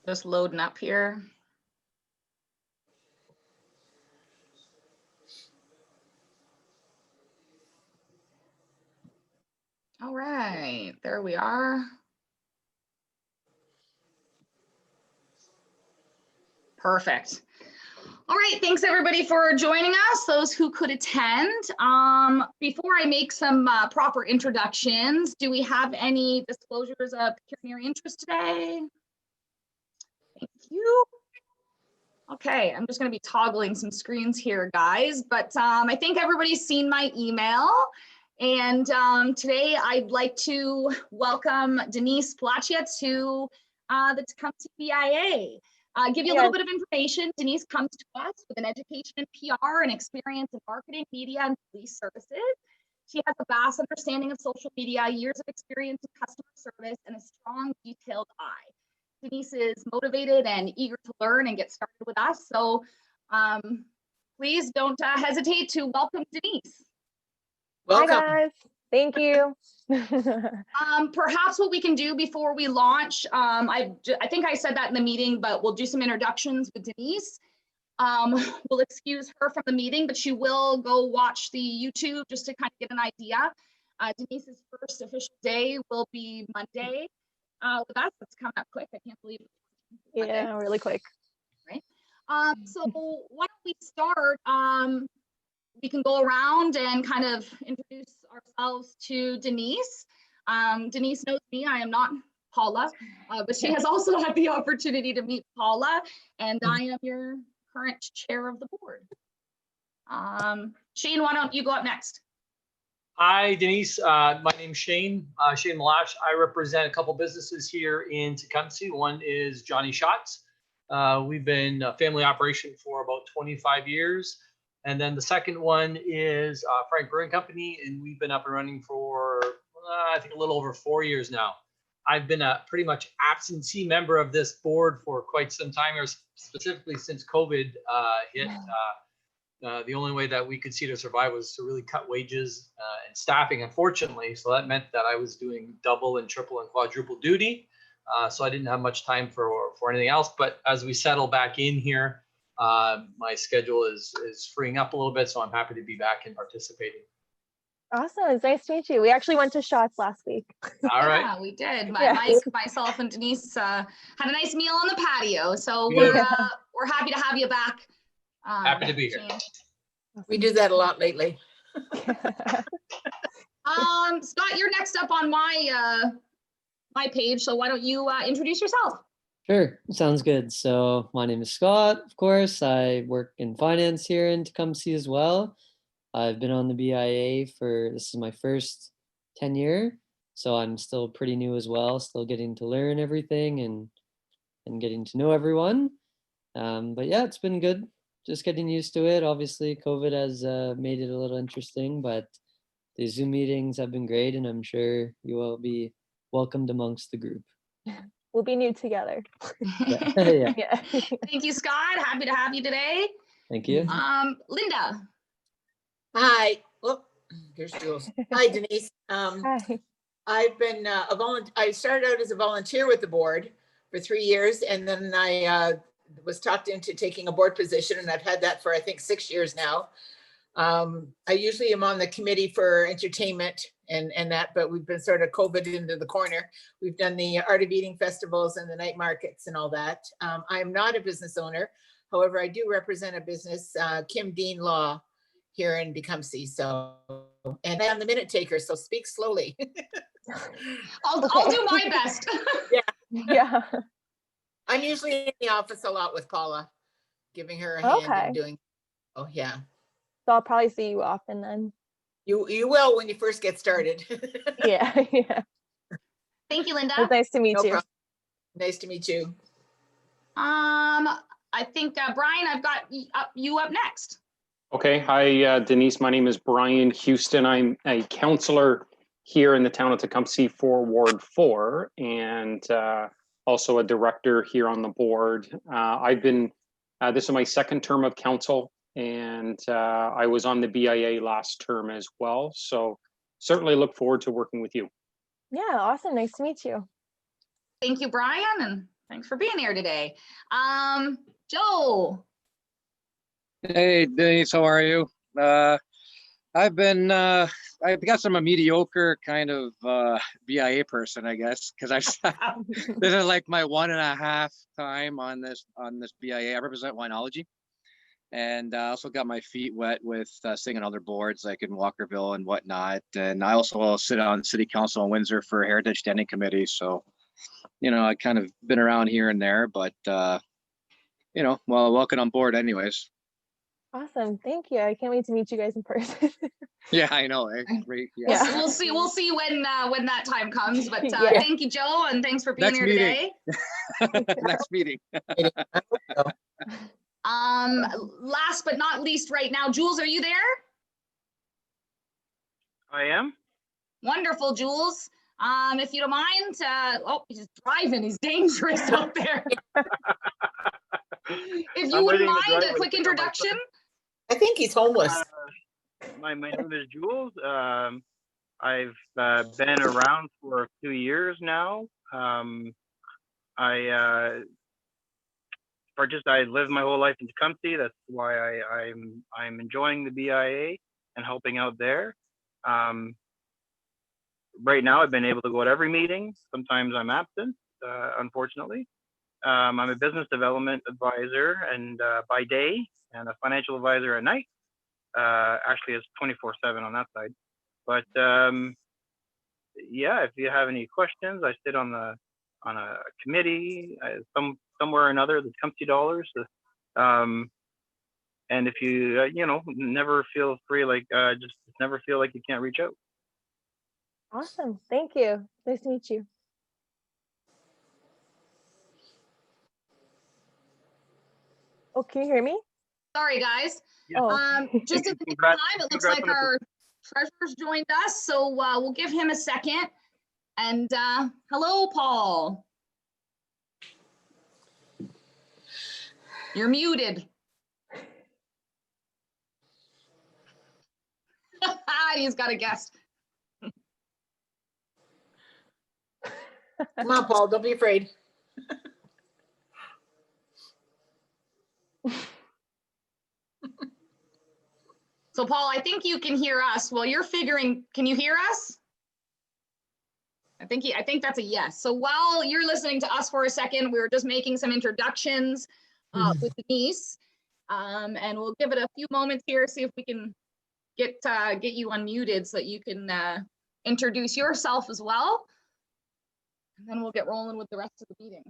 Just loading up here. All right, there we are. Perfect. All right, thanks everybody for joining us, those who could attend. Before I make some proper introductions, do we have any disclosures of pecuniary interest today? Thank you. Okay, I'm just going to be toggling some screens here, guys, but I think everybody's seen my email. And today I'd like to welcome Denise Plachia to the Tecumseh BIA. Give you a little bit of information. Denise comes to us with an education in PR and experience in marketing, media, and police services. She has a vast understanding of social media, years of experience in customer service, and a strong, detailed eye. Denise is motivated and eager to learn and get started with us. So please don't hesitate to welcome Denise. Welcome. Hi guys, thank you. Perhaps what we can do before we launch, I think I said that in the meeting, but we'll do some introductions with Denise. We'll excuse her from the meeting, but she will go watch the YouTube just to kind of get an idea. Denise's first official day will be Monday. With us, it's coming up quick. I can't believe it. Yeah, really quick. Right. So why don't we start? We can go around and kind of introduce ourselves to Denise. Denise knows me, I am not Paula, but she has also had the opportunity to meet Paula, and I am your current chair of the board. Shane, why don't you go up next? Hi, Denise. My name's Shane, Shane Malash. I represent a couple businesses here in Tecumseh. One is Johnny Shots. We've been a family operation for about 25 years. And then the second one is Frank Brewing Company, and we've been up and running for, I think, a little over 4 years now. I've been a pretty much absentee member of this board for quite some time, or specifically since COVID hit. The only way that we could see to survive was to really cut wages and staffing, unfortunately. So that meant that I was doing double and triple and quadruple duty. So I didn't have much time for anything else. But as we settle back in here, my schedule is freeing up a little bit, so I'm happy to be back and participating. Awesome, it's nice to meet you. We actually went to Shots last week. All right. Yeah, we did. Yeah. Mike, myself, and Denise had a nice meal on the patio. So we're happy to have you back. Happy to be here. Shane. We do that a lot lately. Scott, you're next up on my my page. So why don't you introduce yourself? Sure, sounds good. So my name is Scott, of course. I work in finance here in Tecumseh as well. I've been on the BIA this is my first tenure, so I'm still pretty new as well, still getting to learn everything and getting to know everyone. But yeah, it's been good, just getting used to it. Obviously, COVID has made it a little interesting, but the Zoom meetings have been great, and I'm sure you will be welcomed amongst the group. We'll be new together. Yeah. Yeah. Thank you, Scott. Happy to have you today. Thank you. Linda. Hi. Oh, here's Jules. Hi, Denise. Hi. I've been I started out as a volunteer with the board for 3 years, and then I was talked into taking a board position, and I've had that for I think 6 years now. I usually am on the committee for entertainment and that, but we've been sort of COVID into the corner. We've done the Art of Eating festivals and the night markets and all that. I am not a business owner. However, I do represent a business, Kim Dean Law, here in Tecumseh. So, and I'm the minute taker, so speak slowly. I'll do my best. Yeah. I'm usually in the office a lot with Paula, giving her a hand and doing. Oh yeah. So I'll probably see you often then. You will when you first get started. Yeah. Yeah. Thank you, Linda. It's nice to meet you. Problem. Nice to meet you. I think Brian, I've got you up next. Okay. Hi, Denise. My name is Brian Houston. I'm a counselor here in the town of Tecumseh for Ward 4, and also a director here on the board. I've been, this is my second term of council, and I was on the BIA last term as well. So certainly look forward to working with you. Yeah, awesome. Nice to meet you. Thank you, Brian. And Thanks for being here today. Joe. Hey, Denise, how are you? I've guess I'm a mediocre kind of BIA person, I guess, because this is like my 1.5 time on this BIA. I represent winology, and I also got my feet wet with sitting on other boards like in Walkerville and whatnot. And I also sit on City Council in Windsor for Heritage Standing Committee. So, I kind of been around here and there, but well, welcome on board anyways. Awesome. Thank you. I can't wait to meet you guys in person. Yeah, I know. Great. Yeah. We'll see when that time comes. But Yeah. thank you, Joe, and thanks for being Next here meeting. today. Next meeting. Last but not least, right now, Jules, are you there? I am. Wonderful, Jules. If you don't mind, he's driving. He's dangerous out there. If you wouldn't mind a quick introduction. I think he's homeless. My name is Jules. I've been around for a few years now. I lived my whole life in Tecumseh. That's why I'm enjoying the BIA and helping out there. Right now, I've been able to go to every meeting. Sometimes I'm absent, unfortunately. I'm a business development advisor and by day, and a financial advisor at night. Actually, it's 24/7 on that side. But yeah, if you have any questions, I sit on a committee, somewhere or another, the Tecumseh Dollars. And if you never feel free, just never feel like you can't reach out. Awesome. Thank you. Nice to meet you. Oh, can you hear me? Sorry, guys. Yeah. Oh. Just at the time, it looks like our treasurer's joined us, so we'll give him a second. And hello, Paul. You're muted. He's got a guest. Come on, Paul, don't be afraid. So Paul, I think you can hear us. Well, you're figuring, can you hear us? I think that's a yes. So while you're listening to us for a second, we were just making some introductions with Denise. And we'll give it a few moments here, see if we can get you unmuted so that you can introduce yourself as well. And then we'll get rolling with the rest of the meeting.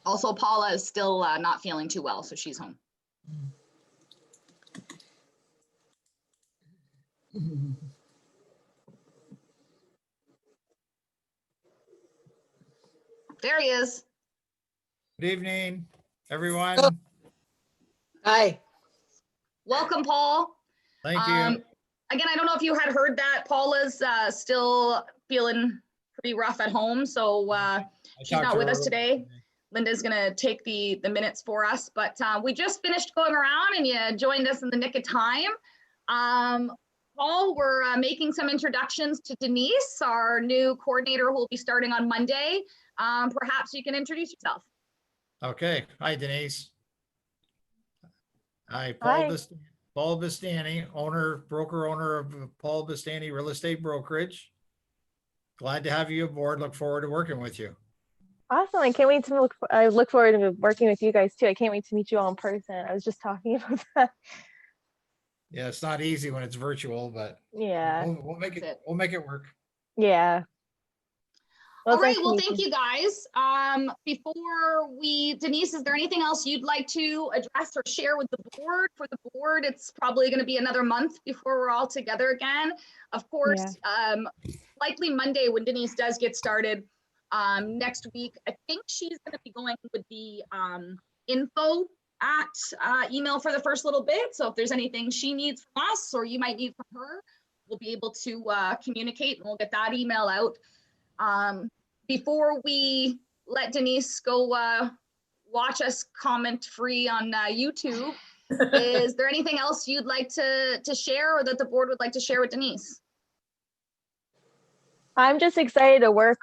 Also, Paula is still not feeling too well, so she's home. There he is. Good evening, everyone. Oh. Hi. Welcome, Paul. Thank you. Again, I don't know if you had heard that Paula's still feeling pretty rough at home, so she's not with us today. Linda's gonna take the minutes for us, but we just finished going around and you joined us in the nick of time. Paul, we're making some introductions to Denise, our new coordinator who will be starting on Monday. Perhaps you can introduce yourself. Okay. Hi, Denise. Hi, Hi. Paul Bastani, broker owner of Paul Bastani Real Estate Brokerage. Glad to have you aboard. Look forward to working with you. Awesome. I can't wait to I look forward to working with you guys too. I can't wait to meet you all in person. I was just talking about that. Yeah, it's not easy when it's virtual, but Yeah. we'll make it work. Yeah. All right, well, thank you guys. Before Denise, is there anything else you'd like to address or share with the board? For the board, it's probably going to be another month before we're all together again. Of course, likely Monday when Denise does get started next week. I think she's going to be going with the info at email for the first little bit. So if there's anything she needs from us or you might need from her, we'll be able to communicate and we'll get that email out. Before we let Denise go watch us comment free on YouTube, is there anything else you'd like to share or that the board would like to share with Denise? I'm just excited to work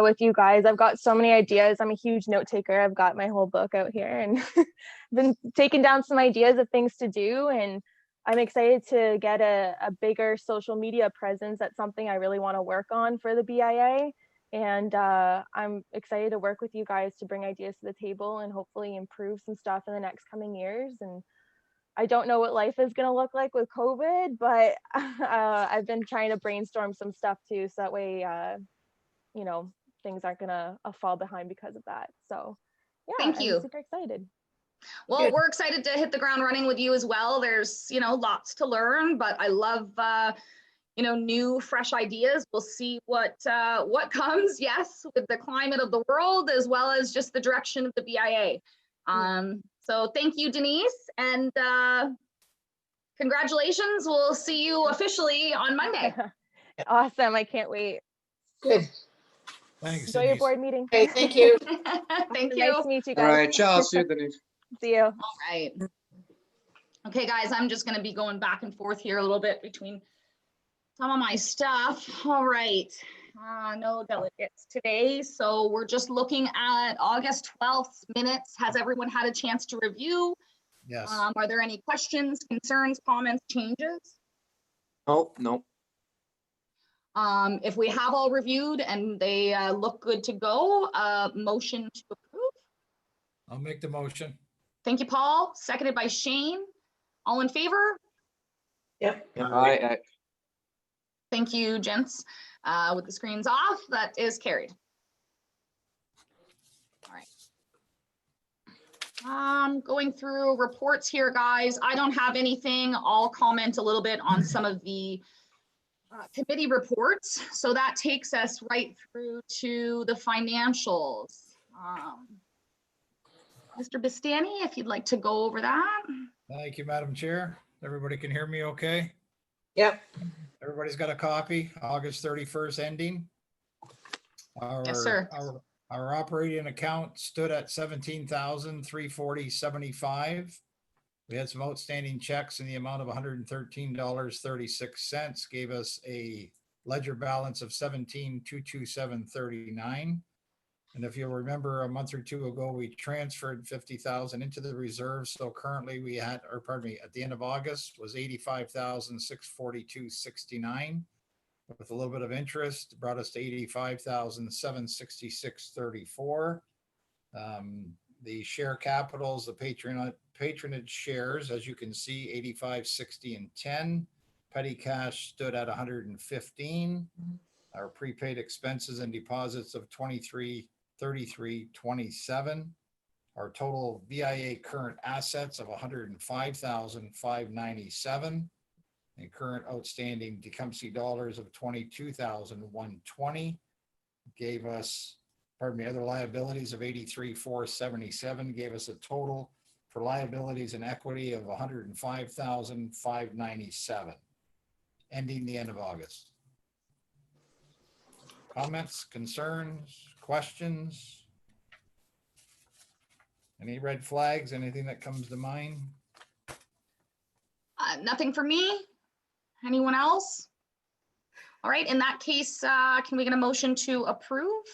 with you guys. I've got so many ideas. I'm a huge note taker. I've got my whole book out here and been taking down some ideas of things to do. And I'm excited to get a bigger social media presence. That's something I really want to work on for the BIA. And I'm excited to work with you guys to bring ideas to the table and hopefully improve some stuff in the next coming years. And I don't know what life is going to look like with COVID, but I've been trying to brainstorm some stuff too. So that way, you know, things aren't going to fall behind because of that. So yeah, Thank you. I'm super excited. Well, Good. we're excited to hit the ground running with you as well. There's, lots to learn, but I love, new, fresh ideas. We'll see what comes, yes, with the climate of the world, as well as just the direction of the BIA. So thank you, Denise, and congratulations. We'll see you officially on Monday. Awesome. I can't wait. Good. Thanks, Enjoy your Denise. board meeting. Okay, thank you. Thank Nice you. to meet you All guys. right, ciao. See you, Denise. See you. All right. Okay, guys, I'm just going to be going back and forth here a little bit between some of my stuff. All right. No delegates today. So we're just looking at August 12th minutes. Has everyone had a chance to review? Yes. Are there any questions, concerns, comments, changes? Oh, no. If we have all reviewed and they look good to go, motion to approve. I'll make the motion. Thank you, Paul. Seconded by Shane. All in favor? Yep. I Thank you, gents. With the screens off, that is carried. All right. Going through reports here, guys. I don't have anything. I'll comment a little bit on some of the committee reports. So that takes us right through to the financials. Mr. Bastani, if you'd like to go over that. Thank you, Madam Chair. Everybody can hear me okay? Yep. Everybody's got a copy, August 31st ending. Yes, sir. Our operating account stood at 17,340.75. We had some outstanding checks in the amount of $113.36, gave us a ledger balance of 17,227.39. And if you'll remember, a month or two ago, we transferred 50,000 into the reserve. So currently we had, or pardon me, at the end of August was 85,642.69. With a little bit of interest, brought us to 85,766.34. The share capitals, the patronage shares, as you can see, 85, 60, and 10. Petty cash stood at 115. Our prepaid expenses and deposits of 23, 33, 27. Our total VIA current assets of 105,597. And current outstanding Tecumseh dollars of 22,120 gave us, pardon me, other liabilities of 83,477 gave us a total for liabilities and equity of 105,597, ending the end of August. Comments, concerns, questions? Any red flags, anything that comes to mind? Nothing for me. Anyone else? All right, in that case, can we get a motion to approve?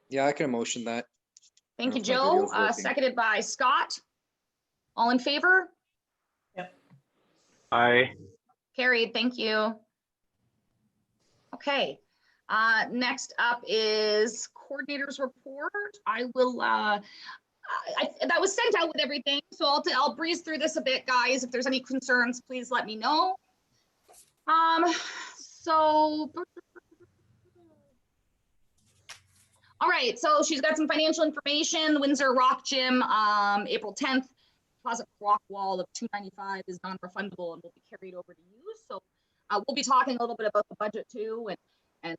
Yeah, I can motion that. Thank you, If my Joe. video's working. Seconded by Scott. All in favor? Aye. Carried, thank you. Okay, next up is coordinator's report. I will, that was sent out with everything, so I'll breeze through this a bit, guys. If there's any concerns, please let me know. All right, so she's got some financial information. Windsor Rock Gym, April 10th, deposit rock wall of $295 is non-refundable and will be carried over to you. So we'll be talking a little bit about the budget too, and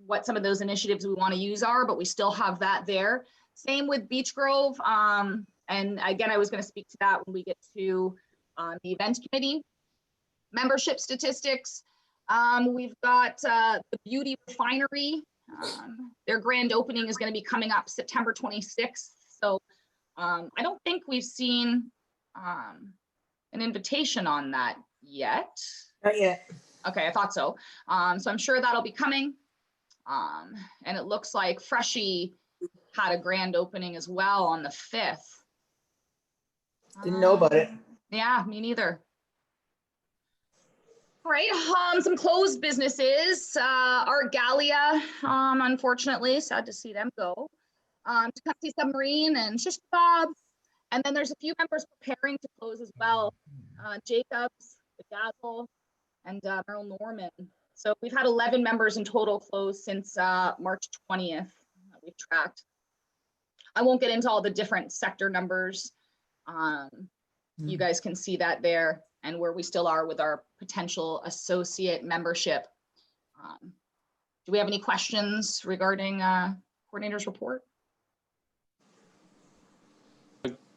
what some of those initiatives we want to use are, but we still have that there. Same with Beach Grove. And again, I was going to speak to that when we get to the event committee. Membership statistics. We've got the Beauty Refinery. Their grand opening is going to be coming up September 26th. So I don't think we've seen an invitation on that yet. Not yet. Okay, I thought so. So I'm sure that'll be coming. And it looks like Freshie had a grand opening as well on the 5th. Didn't know about it. Yeah, me neither. All right, some closed businesses. Art Gallia, unfortunately, sad to see them go. Tecumseh Submarine and Shish Kebab. And then there's a few members preparing to close as well. Jacobs, Bedazzle, and Merrill Norman. So we've had 11 members in total close since March 20th that we've tracked. I won't get into all the different sector numbers. You guys can see that there and where we still are with our potential associate membership. Do we have any questions regarding coordinator's report?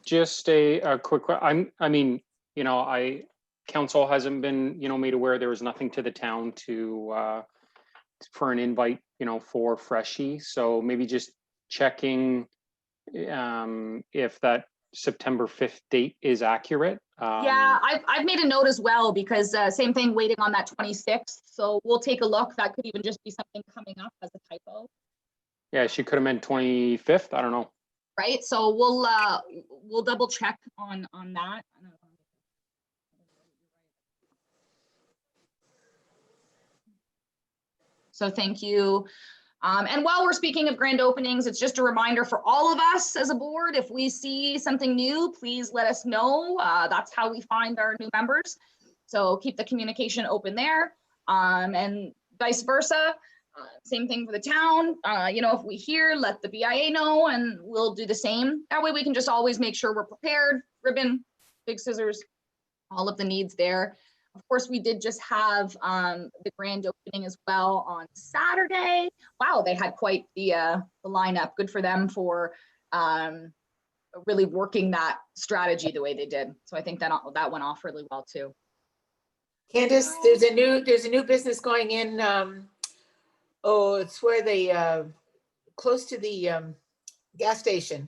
Just a quick, I mean, you know, council hasn't been, you know, made aware there was nothing to the town to, for an invite, you know, for Freshie. So maybe just checking if that September 5th date is accurate. Yeah, I've made a note as well because same thing, waiting on that 26th. So we'll take a look. That could even just be something coming up as a typo. Yeah, she could have meant 25th. I don't know. Right. So we'll double check on that. So thank you. And while we're speaking of grand openings, it's just a reminder for all of us as a board, if we see something new, please let us know. That's how we find our new members. So keep the communication open there, and vice versa. Same thing for the town. You know, if we hear, let the BIA know and we'll do the same. That way we can just always make sure we're prepared. Ribbon, big scissors, all of the needs there. Of course, we did just have the grand opening as well on Saturday. Wow, they had quite the lineup. Good for them for really working that strategy the way they did. So I think that went off really well too. Candace, there's a new business going in. Oh, it's where they close to the gas station,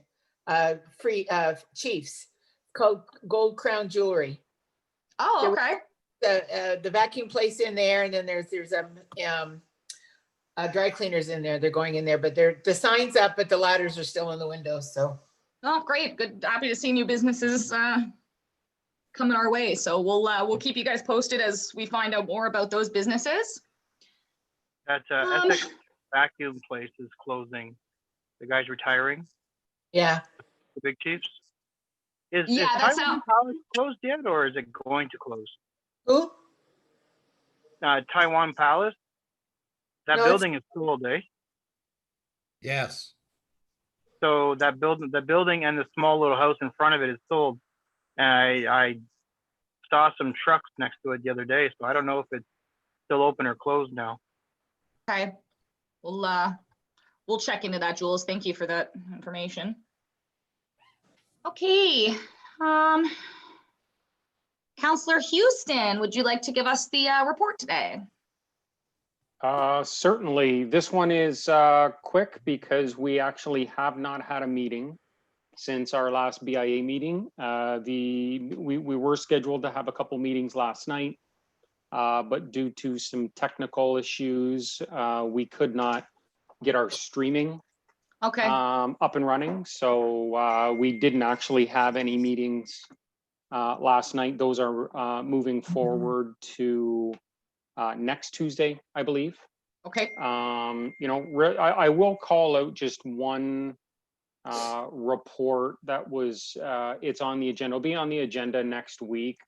free Chiefs, called Gold Crown Jewelry. Oh, okay. The vacuum place in there, and then there's dry cleaners in there. They're going in there, but the sign's up, but the ladders are still in the windows. So, oh, great, good, happy to see new businesses coming our way. So we'll keep you guys posted as we find out more about those businesses. That Essex vacuum place is closing. The guy's retiring. Yeah. The Big Chiefs. Is that's Taiwan Palace closed yet, or is it going to close? Who? Taiwan Palace. That No, building is sold, eh? Yes. So the building and the small little house in front of it is sold. And I saw some trucks next to it the other day, so I don't know if it's still open or closed now. Okay, we'll check into that, Jules. Thank you for that information. Okay, Councillor Houston, would you like to give us the report today? Certainly. This one is quick because we actually have not had a meeting since our last BIA meeting. We were scheduled to have a couple meetings last night, but due to some technical issues, we could not get our streaming up and running. So we didn't actually have any meetings last night. Those are moving forward to next Tuesday, I believe. Okay. You know, I will call out just one report that was, it's on the agenda, it'll be on the agenda next week,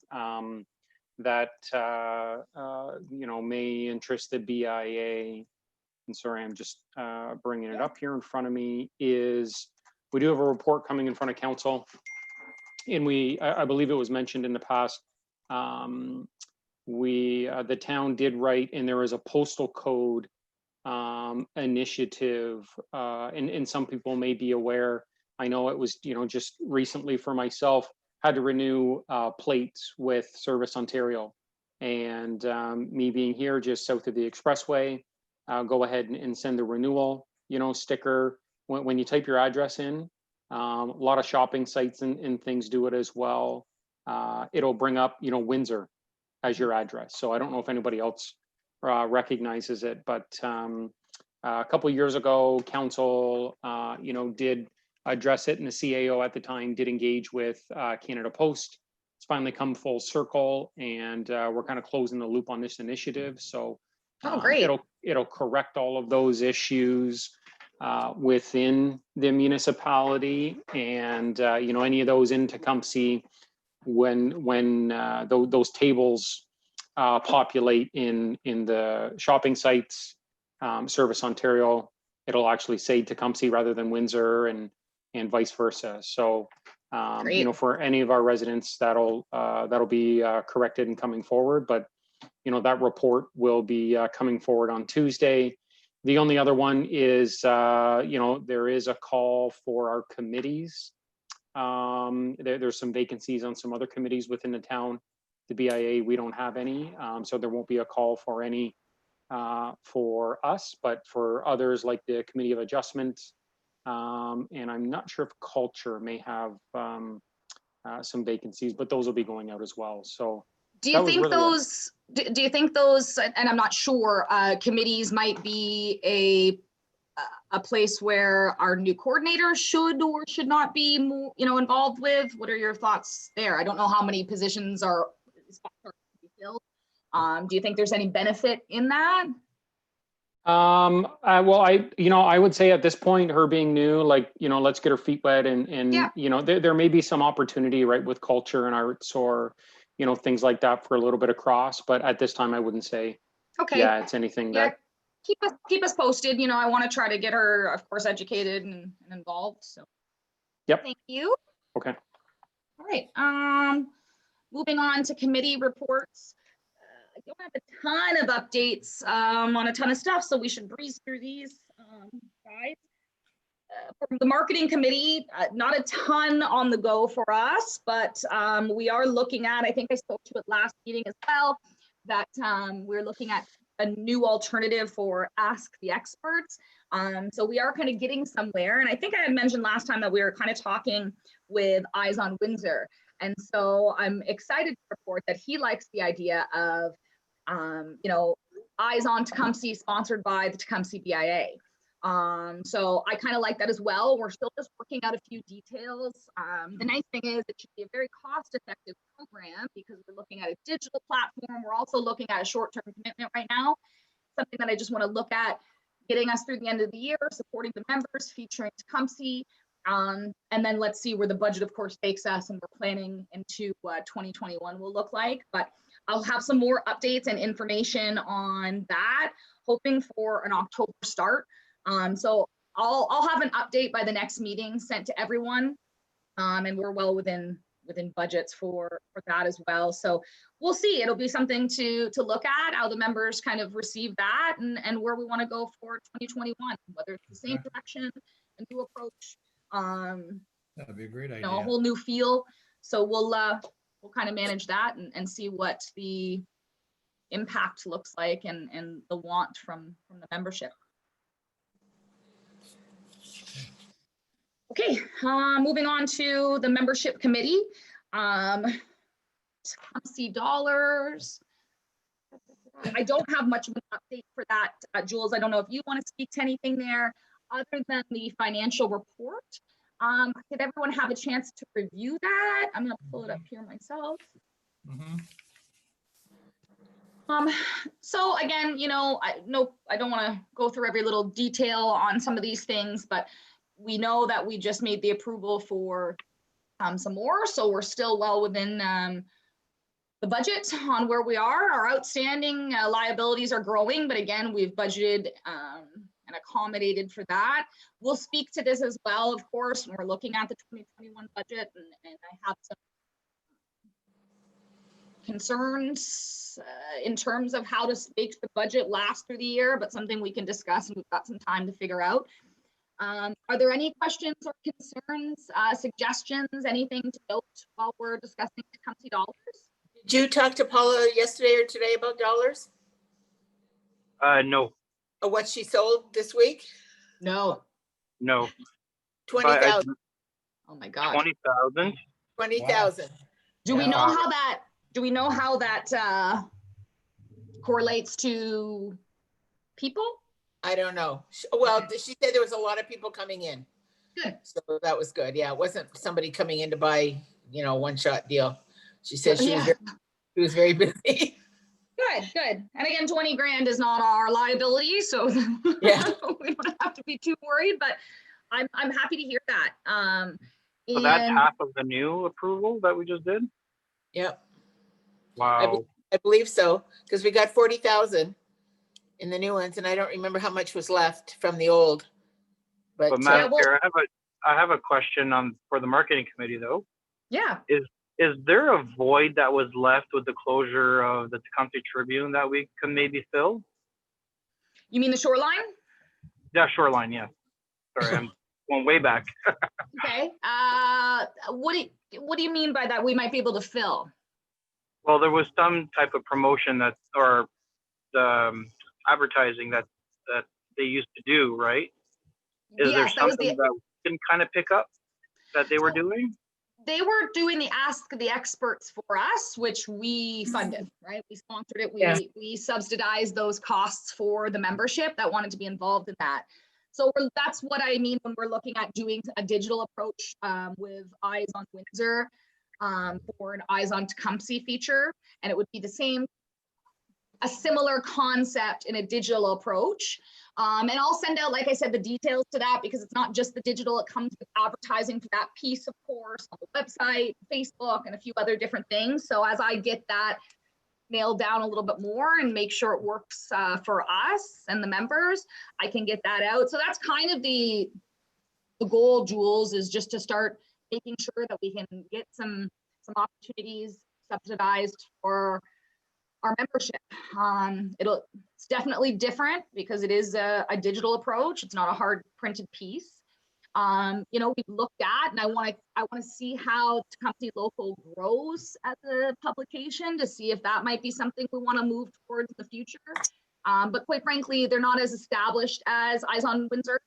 that, you know, may interest the BIA. And sorry, I'm just bringing it up here in front of me, is we do have a report coming in front of council. And I believe it was mentioned in the past, the town did write, and there is a postal code initiative, and some people may be aware. I know it was, you know, just recently for myself, had to renew plates with Service Ontario, and me being here just south of the expressway, go ahead and send the renewal, you know, sticker. When you type your address in, a lot of shopping sites and things do it as well. It'll bring up, you know, Windsor as your address. So I don't know if anybody else recognizes it. But a couple of years ago, council, did address it, and the CAO at the time did engage with Canada Post. It's finally come full circle, and we're kind of closing the loop on this initiative. So great. It'll correct all of those issues within the municipality, and any of those in Tecumseh, when those tables populate in the shopping sites, Service Ontario, it'll actually say Tecumseh rather than Windsor, and vice versa. So for any of our residents, that'll be corrected and coming forward. But that report will be coming forward on Tuesday. The only other one is, there is a call for our committees. There's some vacancies on some other committees within the town. The BIA, we don't have any, so there won't be a call for any for us, but for others like the Committee of Adjustment, and I'm not sure if Culture may have some vacancies, but those will be going out as well. So do you think those, and I'm not sure, committees might be a place where our new coordinator should or should not be more, involved with? What are your thoughts there? I don't know how many positions are filled. Do you think there's any benefit in that? Well, I would say at this point, her being new, let's get her feet wet, and there may be some opportunity, right, with culture and arts, or things like that, for a little bit of cross. But at this time, I wouldn't say, it's anything that. Keep us posted. I want to try to get her, of course, educated and involved. So. Yep. Thank you. Okay. All right. Moving on to committee reports. I don't have a ton of updates on a ton of stuff, so we should breeze through these, guys. From the marketing committee, not a ton on the go for us, but we are looking at, I think I spoke to it last meeting as well, that we're looking at a new alternative for Ask the Experts. So we are kind of getting somewhere. And I think I had mentioned last time that we were kind of talking with Eyes on Windsor. And so I'm excited to report that he likes the idea of, Eyes on Tecumseh, sponsored by the Tecumseh BIA. So I kind of like that as well. We're still just working out a few details. The nice thing is it should be a very cost-effective program because we're looking at a digital platform. We're also looking at a short-term commitment right now, something that I just want to look at getting us through the end of the year, supporting the members, featuring Tecumseh, and then let's see where the budget, of course, takes us, and we're planning into what 2021 will look like. But I'll have some more updates and information on that, hoping for an October start. So I'll have an update by the next meeting sent to everyone, and we're well within budgets for that as well. So we'll see. It'll be something to look at, how the members kind of receive that, and where we want to go for 2021, whether it's the same direction, a new approach, that'd be a great idea. a whole new feel. So we'll kind of manage that and see what the impact looks like and the want from the membership. Okay, moving on to the membership committee. Tecumseh dollars. I don't have much of an update for that. Jules, I don't know if you want to speak to anything there other than the financial report. Did everyone have a chance to review that? I'm going to pull it up here myself. So again, I don't want to go through every little detail on some of these things, but we know that we just made the approval for some more, so we're still well within the budget on where we are. Our outstanding liabilities are growing, but again, we've budgeted and accommodated for that. We'll speak to this as well, of course, when we're looking at the 2021 budget, and I have some concerns in terms of how to make the budget last through the year, but something we can discuss, and we've got some time to figure out. Are there any questions or concerns, suggestions, anything to note while we're discussing Tecumseh dollars? Did you talk to Paula yesterday or today about dollars? No. Or what she sold this week? No. 20,000. Oh my God. 20,000. 20,000. Do we know how that correlates to people. I don't know. Well, she said there was a lot of people coming in. Good. So that was good. Yeah, it wasn't somebody coming in to buy, one shot deal. She said she was very busy. Good. And again, 20 grand is not our liability, so Yeah. we don't have to be too worried, but I'm happy to hear that. So that's And half of the new approval that we just did? Yep. Wow. I believe so, because we got 40,000 in the new ones, and I don't remember how much was left from the old. But Madam Chair, I have a question for the marketing committee though. yeah. Is there a void that was left with the closure of the Tecumseh Tribune that we can maybe fill? You mean the shoreline? Yeah, shoreline, yeah. Sorry, I'm going way back. Okay. What do you mean by that? We might be able to fill. Well, there was some type of promotion or advertising that they used to do, right? Is there something that we can kind of pick up that they were doing? They were doing the Ask the Experts for us, which we funded, right? We sponsored it. We subsidized those costs for the membership that wanted to be involved in that. So that's what I mean when we're looking at doing a digital approach with Eyes on Windsor for an Eyes on Tecumseh feature. And it would be a similar concept in a digital approach. And I'll send out, like I said, the details to that, because it's not just the digital, it comes with advertising for that piece, of course, on the website, Facebook, and a few other different things. So as I get that nailed down a little bit more and make sure it works for us and the members, I can get that out. So that's kind of the goal, Jules, is just to start making sure that we can get some opportunities subsidized for our membership. It's definitely different because it is a digital approach. It's not a hard printed piece. We've looked at, and I want to see how Tecumseh Local grows as a publication to see if that might be something we want to move towards in the future. But quite frankly, they're not as established as Eyes on Windsor.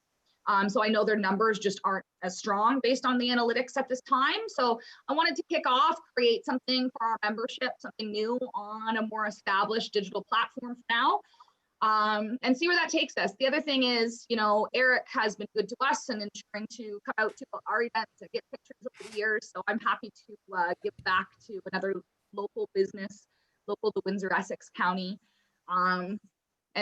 So I know their numbers just aren't as strong based on the analytics at this time. So I wanted to kick off, create something for our membership, something new on a more established digital platform for now, and see where that takes us. The other thing is, Eric has been good to us and ensuring to come out to our events and get pictures over the years. So I'm happy to give back to another local business, local to Windsor, Essex County. And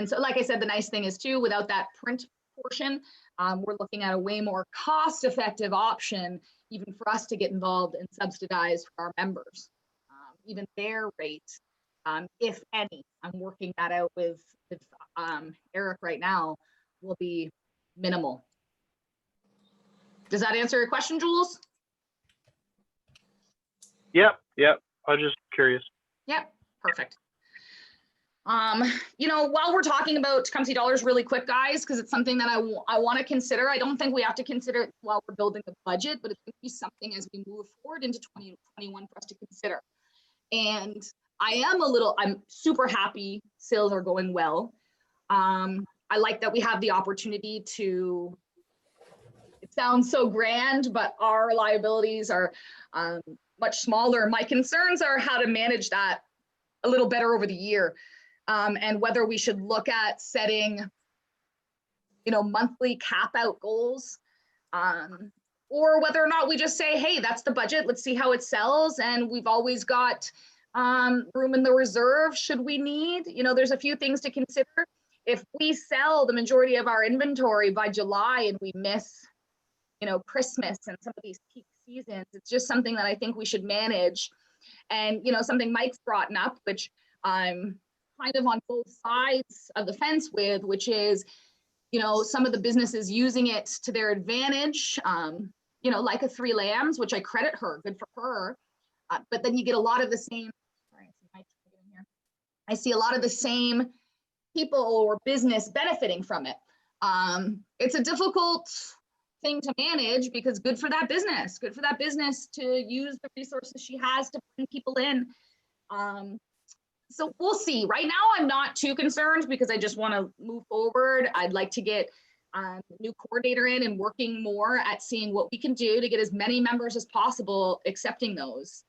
so, like I said, the nice thing is too, without that print portion, we're looking at a way more cost-effective option, even for us to get involved and subsidize for our members, even their rate, if any. I'm working that out with Eric right now, will be minimal. Does that answer your question, Jules? Yep. I was just curious. Yep, perfect. While we're talking about Tecumseh dollars really quick, guys, because it's something that I want to consider. I don't think we have to consider it while we're building the budget, but it's going to be something as we move forward into 2021 for us to consider. And I'm super happy sales are going well. I like that we have the opportunity to, it sounds so grand, but our liabilities are much smaller. My concerns are how to manage that a little better over the year. And whether we should look at setting, monthly cap out goals, or whether or not we just say, hey, that's the budget, let's see how it sells. And we've always got room in the reserve should we need, there's a few things to consider. If we sell the majority of our inventory by July and we miss, Christmas and some of these peak seasons, it's just something that I think we should manage. And, something Mike's brought up, which I'm kind of on both sides of the fence with, which is, some of the businesses using it to their advantage, like a Three Lambs, which I credit her, good for her. But then you get a lot of the same, I see a lot of the same people or business benefiting from it. It's a difficult thing to manage because good for that business to use the resources she has to bring people in. So we'll see. Right now, I'm not too concerned because I just want to move forward. I'd like to get a new coordinator in and working more at seeing what we can do to get as many members as possible, accepting those.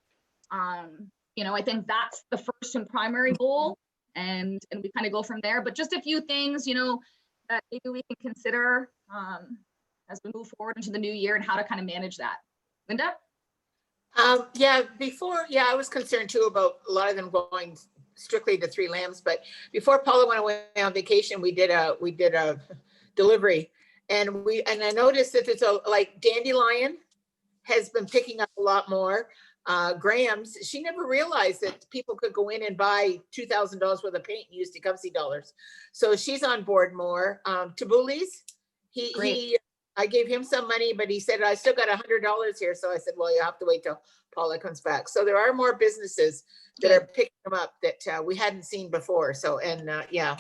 I think that's the first and primary goal. and we kind of go from there. But just a few things, you know, that maybe we can consider as we move forward into the new year and how to kind of manage that. Linda? Yeah, I was concerned too about a lot of them going strictly to 3 lambs, but before Paula went away on vacation, we did a delivery, and I noticed that it's like Dandelion has been picking up a lot more. Graham's, she never realized that people could go in and buy $2,000 worth of paint and use Tecumseh dollars. So she's on board more. Tabuli's, I gave him some money, but he said, I still got $100 here. So I said, well, you have to wait till Paula comes back. So there are more businesses that are picking them up that we hadn't seen before. So, yeah.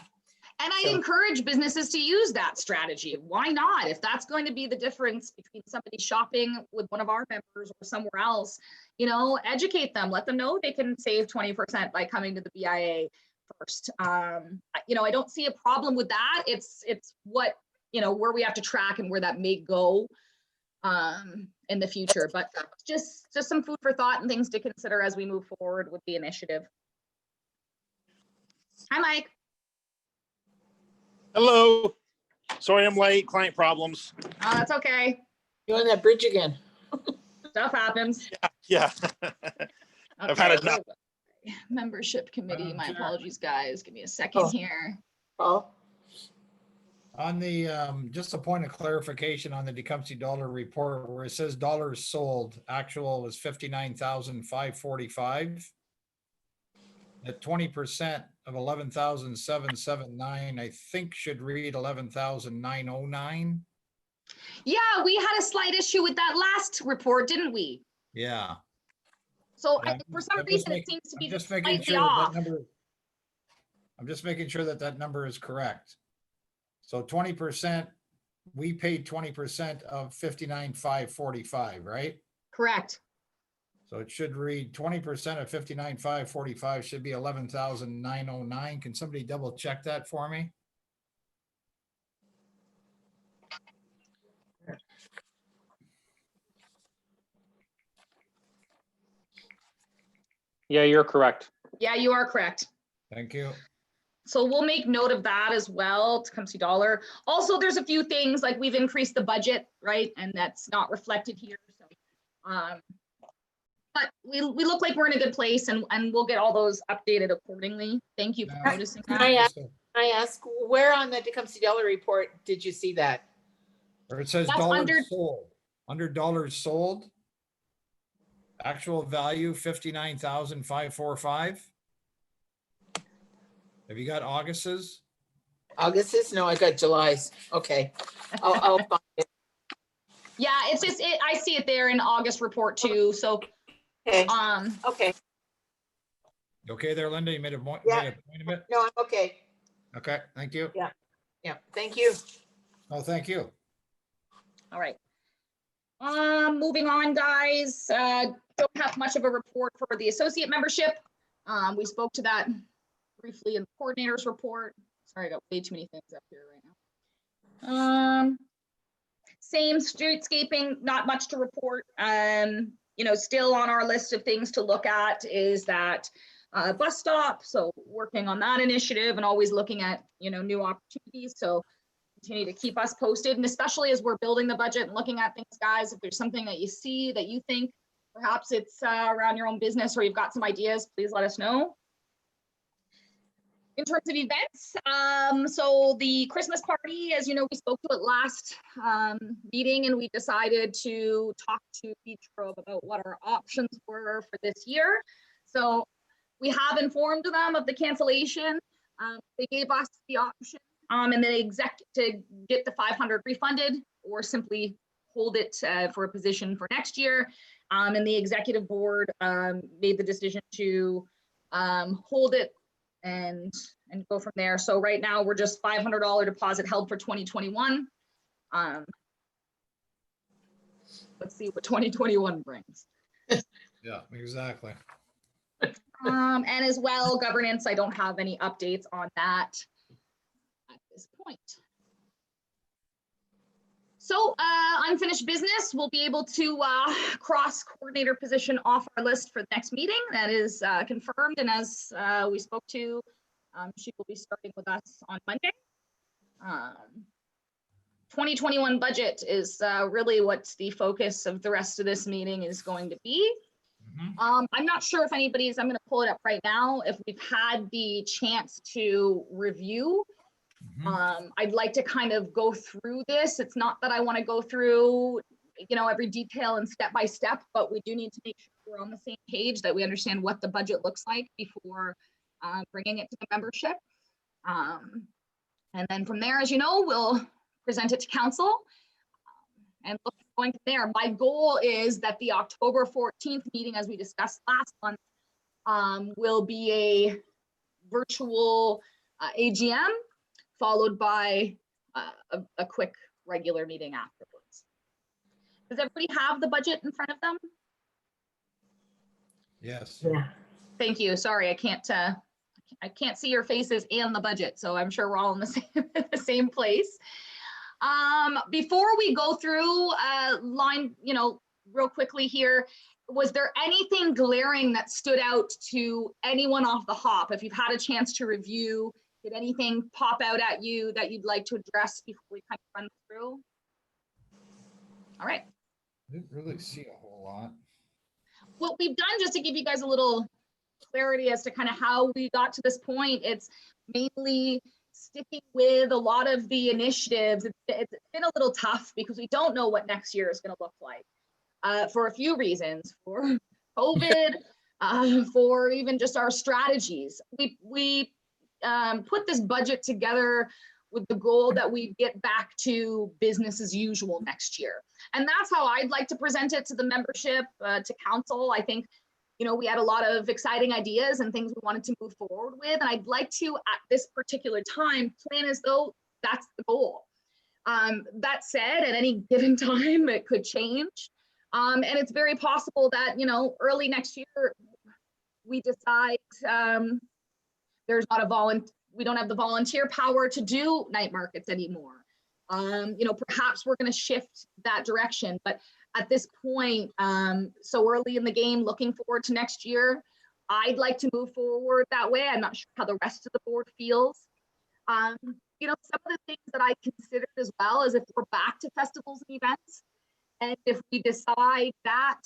And I encourage businesses to use that strategy. Why not? If that's going to be the difference between somebody shopping with one of our members or somewhere else, you know, educate them, let them know they can save 20% by coming to the BIA first. You know, I don't see a problem with that. It's what, you know, where we have to track and where that may go in the future. But just some food for thought and things to consider as we move forward with the initiative. Hi, Mike. Hello. Sorry I'm late. Client problems. Oh, that's okay. You're on that bridge again. Stuff happens. Yeah. I've had enough. Membership committee. My apologies, guys. Give me a second here. On the, just a point of clarification on the Tecumseh dollar report where it says dollars sold, actual was 59,545. At 20% of 11,779, I think should read 11,909. Yeah, we had a slight issue with that last report, didn't we? Yeah. So for some reason, it seems to be slightly off. I'm just making sure that that number is correct. So 20%, we paid 20% of 59,545, right? Correct. So it should read 20% of 59,545 should be 11,909. Can somebody double check that for me? Yeah, you're correct. Yeah, you are correct. Thank you. So we'll make note of that as well, Tecumseh dollar. Also, there's a few things like we've increased the budget, right? And that's not reflected here. So, but we look like we're in a good place, and we'll get all those updated accordingly. Thank you for noticing that. I ask, where on the Tecumseh dollar report did you see that? Or it says dollars sold. Under dollars sold. Actual value 59,545. Have you got August's? August's? No, I got July's. Okay. I'll find it. Yeah, it's just I see it there in August report too. So okay. Okay. You okay there, Linda? You made a point, yeah. made a point of it? No, I'm okay. Okay, thank you. Yeah. Yeah. Thank you. Oh, thank you. All right. Moving on, guys. Don't have much of a report for the associate membership. We spoke to that briefly in the coordinator's report. Sorry, I got way too many things up here right now. Same streetscaping, not much to report. You know, still on our list of things to look at is that bus stop. So working on that initiative and always looking at, you know, new opportunities. So continue to keep us posted, and especially as we're building the budget and looking at things, guys, if there's something that you see that you think perhaps it's around your own business or you've got some ideas, please let us know. In terms of events, so the Christmas party, as you know, we spoke to it last meeting, and we decided to talk to Beach Grove about what our options were for this year. So we have informed them of the cancellation. They gave us the option, and the exec to get the 500 refunded or simply hold it for a position for next year. And the executive board made the decision to hold it and go from there. So right now we're just $500 deposit held for 2021. Let's see what 2021 brings. Yeah, exactly. And as well, governance, I don't have any updates on that at this point. So unfinished business, we'll be able to cross coordinator position off our list for the next meeting. That is confirmed. And as we spoke to She will be starting with us on Monday. 2021 budget is really what the focus of the rest of this meeting is going to be. I'm not sure if I'm going to pull it up right now, if we've had the chance to review. I'd like to kind of go through this. It's not that I want to go through, every detail and step by step, but we do need to make sure we're on the same page, that we understand what the budget looks like before bringing it to the membership. And then from there, as you know, we'll present it to council and look going from there. My goal is that the October 14th meeting, as we discussed last month, will be a virtual AGM followed by a quick regular meeting afterwards. Does everybody have the budget in front of them? Yes. Thank you. Sorry, I can't see your faces and the budget, so I'm sure we're all in the same place. Before we go through line, real quickly here, was there anything glaring that stood out to anyone off the hop? If you've had a chance to review, did anything pop out at you that you'd like to address before we kind of run through? All right. I didn't really see a whole lot. What we've done, just to give you guys a little clarity as to kind of how we got to this point, it's mainly sticking with a lot of the initiatives. It's been a little tough because we don't know what next year is going to look like for a few reasons, for COVID, for even just our strategies. We put this budget together with the goal that we get back to business as usual next year. And that's how I'd like to present it to the membership, to council. I think, we had a lot of exciting ideas and things we wanted to move forward with. And I'd like to, at this particular time, plan as though that's the goal. That said, at any given time, it could change. And it's very possible that, early next year, we decide there's not we don't have the volunteer power to do night markets anymore. Perhaps we're going to shift that direction, but at this point, so early in the game, looking forward to next year, I'd like to move forward that way. I'm not sure how the rest of the board feels. Some of the things that I considered as well is if we're back to festivals and events, and if we decide that,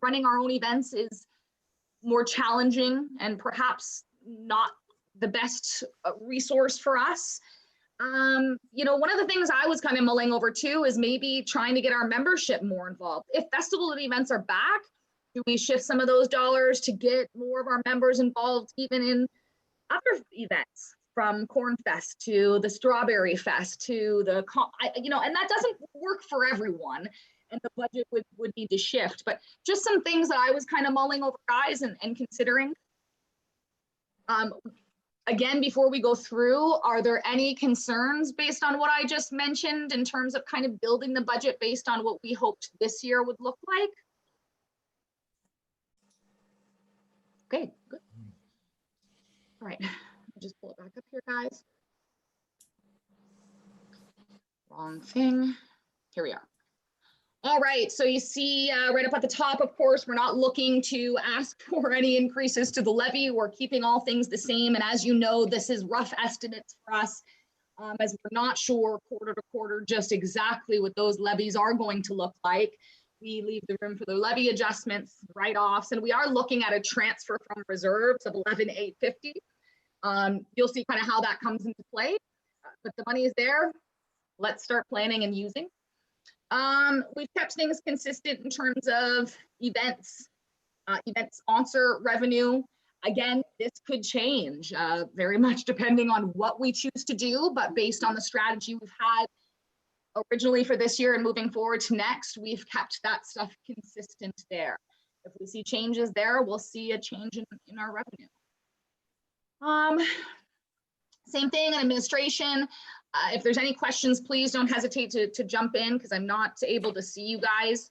running our own events is more challenging and perhaps not the best resource for us. One of the things I was kind of mulling over too is maybe trying to get our membership more involved. If festival and events are back, do we shift some of those dollars to get more of our members involved, even in other events, from Corn Fest to the Strawberry Fest to the, and that doesn't work for everyone, and the budget would need to shift. But just some things that I was kind of mulling over, guys, and considering. Again, before we go through, are there any concerns based on what I just mentioned in terms of kind of building the budget based on what we hoped this year would look like? Okay, good. All right, I'll just pull it back up here, guys. Wrong thing. Here we are. All right, so you see right up at the top, of course, we're not looking to ask for any increases to the levy. We're keeping all things the same. And as you know, this is rough estimates for us, as we're not sure quarter to quarter just exactly what those levies are going to look like. We leave the room for the levy adjustments, write-offs, and we are looking at a transfer from reserves of 11,850. You'll see kind of how that comes into play, but the money is there. Let's start planning and using. We've kept things consistent in terms of events, event sponsor revenue. Again, this could change very much depending on what we choose to do, but based on the strategy we've had originally for this year and moving forward to next, we've kept that stuff consistent there. If we see changes there, we'll see a change in our revenue. Same thing in administration. If there's any questions, please don't hesitate to jump in because I'm not able to see you guys.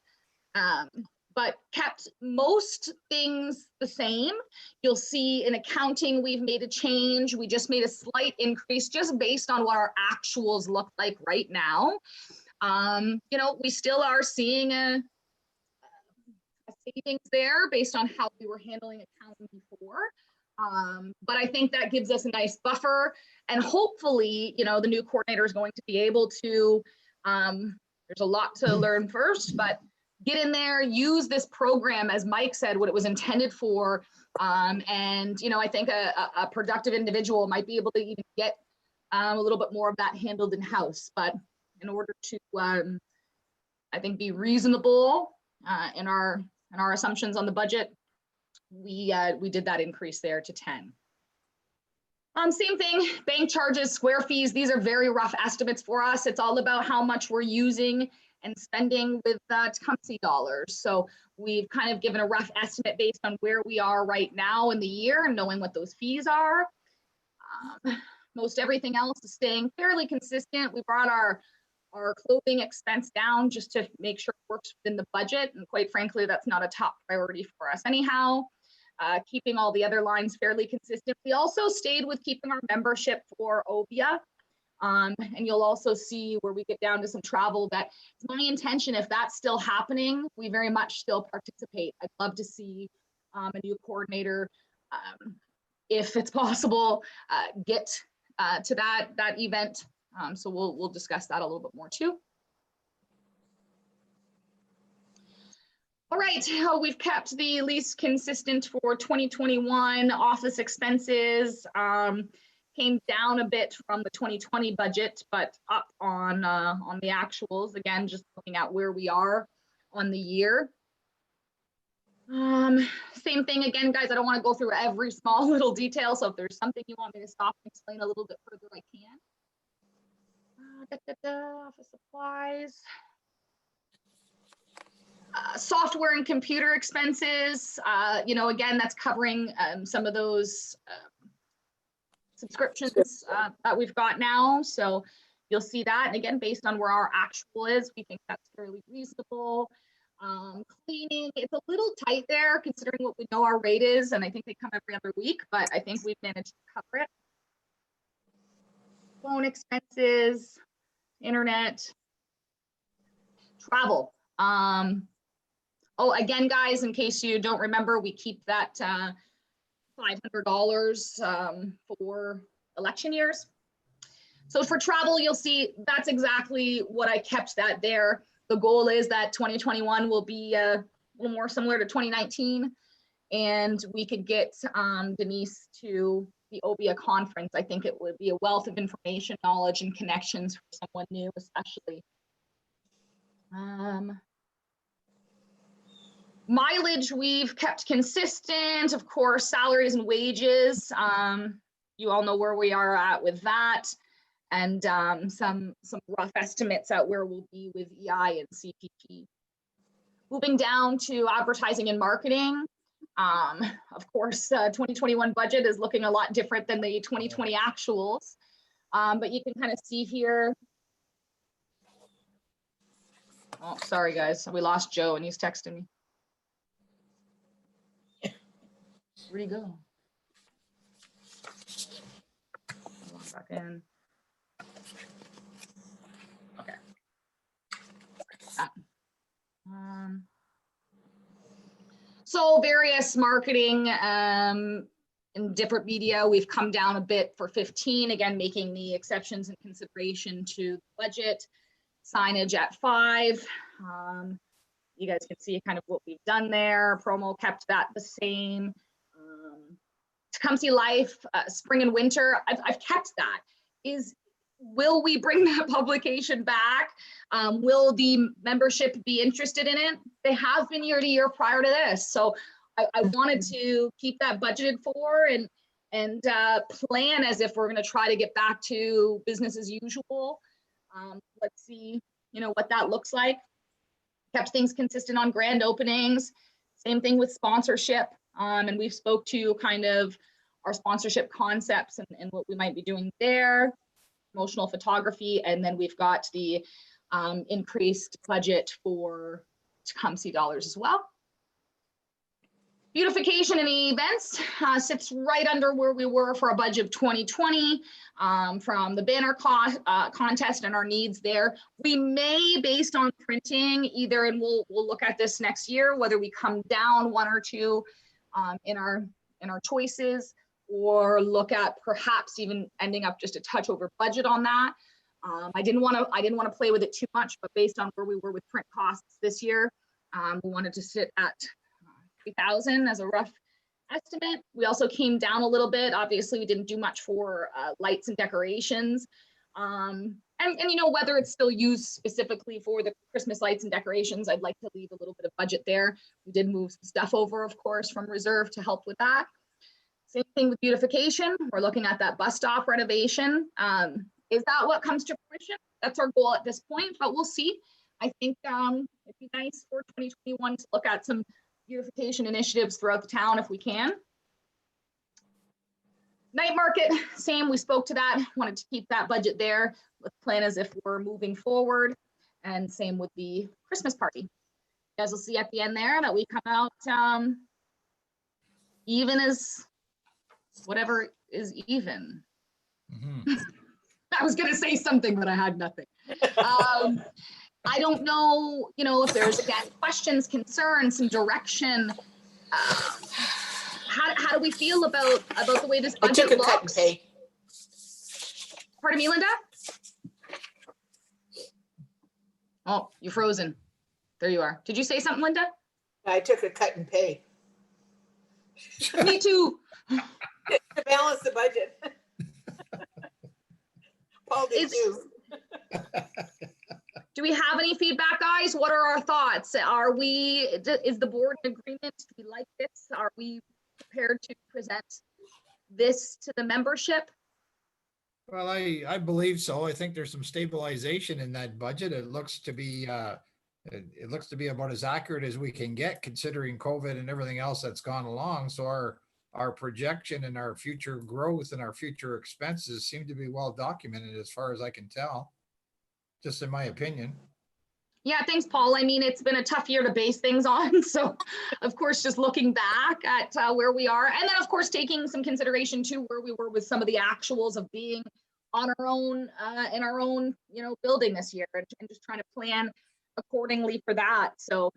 But kept most things the same. You'll see in accounting, we've made a change. We just made a slight increase just based on what our actuals look like right now. We still are seeing a savings there based on how we were handling accounting before. But I think that gives us a nice buffer, and hopefully, you know, the new coordinator is going to be able to, there's a lot to learn first, but get in there, use this program, as Mike said, what it was intended for. And, you know, I think a productive individual might be able to even get a little bit more of that handled in-house. But in order to, I think, be reasonable in our assumptions on the budget, we did that increase there to 10. Same thing, bank charges, square fees. These are very rough estimates for us. It's all about how much we're using and spending with Tecumseh dollars. So we've kind of given a rough estimate based on where we are right now in the year and knowing what those fees are. Most everything else is staying fairly consistent. We brought our clothing expense down just to make sure it works within the budget. And quite frankly, that's not a top priority for us anyhow. Keeping all the other lines fairly consistent. We also stayed with keeping our membership for OBIA. And you'll also see where we get down to some travel that it's my intention, if that's still happening, we very much still participate. I'd love to see a new coordinator, if it's possible, get to that event. So we'll discuss that a little bit more too. All right, we've kept the least consistent for 2021 office expenses. Came down a bit from the 2020 budget, but up on the actuals. Again, just looking at where we are on the year. Same thing again, guys. I don't want to go through every small little detail. So if there's something you want me to stop and explain a little bit further, I can. Office supplies. Software and computer expenses. You know, again, that's covering some of those subscriptions that we've got now. So you'll see that. And again, based on where our actual is, we think that's fairly reasonable. Cleaning, it's a little tight there considering what we know our rate is. And I think they come every other week, but I think we've managed to cover it. Phone expenses, internet, travel. Oh, again, guys, in case you don't remember, we keep that $500 for election years. So for travel, you'll see that's exactly what I kept that there. The goal is that 2021 will be a little more similar to 2019, and we could get Denise to the OBIA conference. I think it would be a wealth of information, knowledge, and connections for someone new, especially. Mileage we've kept consistent, of course. Salaries and wages, you all know where we are at with that, and some rough estimates at where we'll be with EI and CPP. Moving down to advertising and marketing, of course, 2021 budget is looking a lot different than the 2020 actuals, but you can kind of see here. Oh, sorry guys, we lost Joe and he's texting me. Where'd he go? Back in. Okay. So various marketing in different media, we've come down a bit for 15, again, making the exceptions in consideration to the budget. Signage at 5. You guys can see kind of what we've done there. Promo kept that the same. Tecumseh Life, spring and winter, I've kept that. Will we bring that publication back? Will the membership be interested in it? They have been year to year prior to this. So I wanted to keep that budgeted for and plan as if we're going to try to get back to business as usual. Let's see, you know, what that looks like. Kept things consistent on grand openings. Same thing with sponsorship. And we've spoke to kind of our sponsorship concepts and what we might be doing there. Promotional photography, and then we've got the increased budget for Tecumseh dollars as well. Beautification and events sits right under where we were for a budget of 2020 from the banner contest and our needs there. We may, based on printing, either, and we'll look at this next year, whether we come down 1 or 2 in our choices. or look at perhaps even ending up just a touch over budget on that. I didn't want to play with it too much, but based on where we were with print costs this year, we wanted to sit at 3,000 as a rough estimate. We also came down a little bit. Obviously, we didn't do much for lights and decorations. And you know, whether it's still used specifically for the Christmas lights and decorations, I'd like to leave a little bit of budget there. We did move some stuff over, of course, from reserve to help with that. Same thing with beautification. We're looking at that bus stop renovation. Is that what comes to fruition? That's our goal at this point, but we'll see. I think it'd be nice for 2021 to look at some beautification initiatives throughout the town if we can. Night market, same, we spoke to that, wanted to keep that budget there. Let's plan as if we're moving forward. And same with the Christmas party. You guys will see at the end there that we come out even as whatever is even. I was gonna say something, but I had nothing. I don't know, you know, if there's again questions, concerns, some direction. How do we feel about the way this budget looks? Cut and pay. Pardon me, Linda? Oh, you're frozen. There you are. Did you say something, Linda? I took a cut and pay Me too. to balance the budget. Paul did too. Do we have any feedback, guys? What are our thoughts? Is the board in agreement? Do we like this? Are we prepared to present this to the membership? Well, I believe so. I think there's some stabilization in that budget. It looks to be about as accurate as we can get considering COVID and everything else that's gone along. So our projection and our future growth and our future expenses seem to be well documented as far as I can tell, just in my opinion. Yeah, thanks, Paul. I mean, it's been a tough year to base things on. So, of course, just looking back at where we are, and then, of course, taking some consideration to where we were with some of the actuals of being on our own, in our own, you know, building this year, and just trying to plan accordingly for that. So,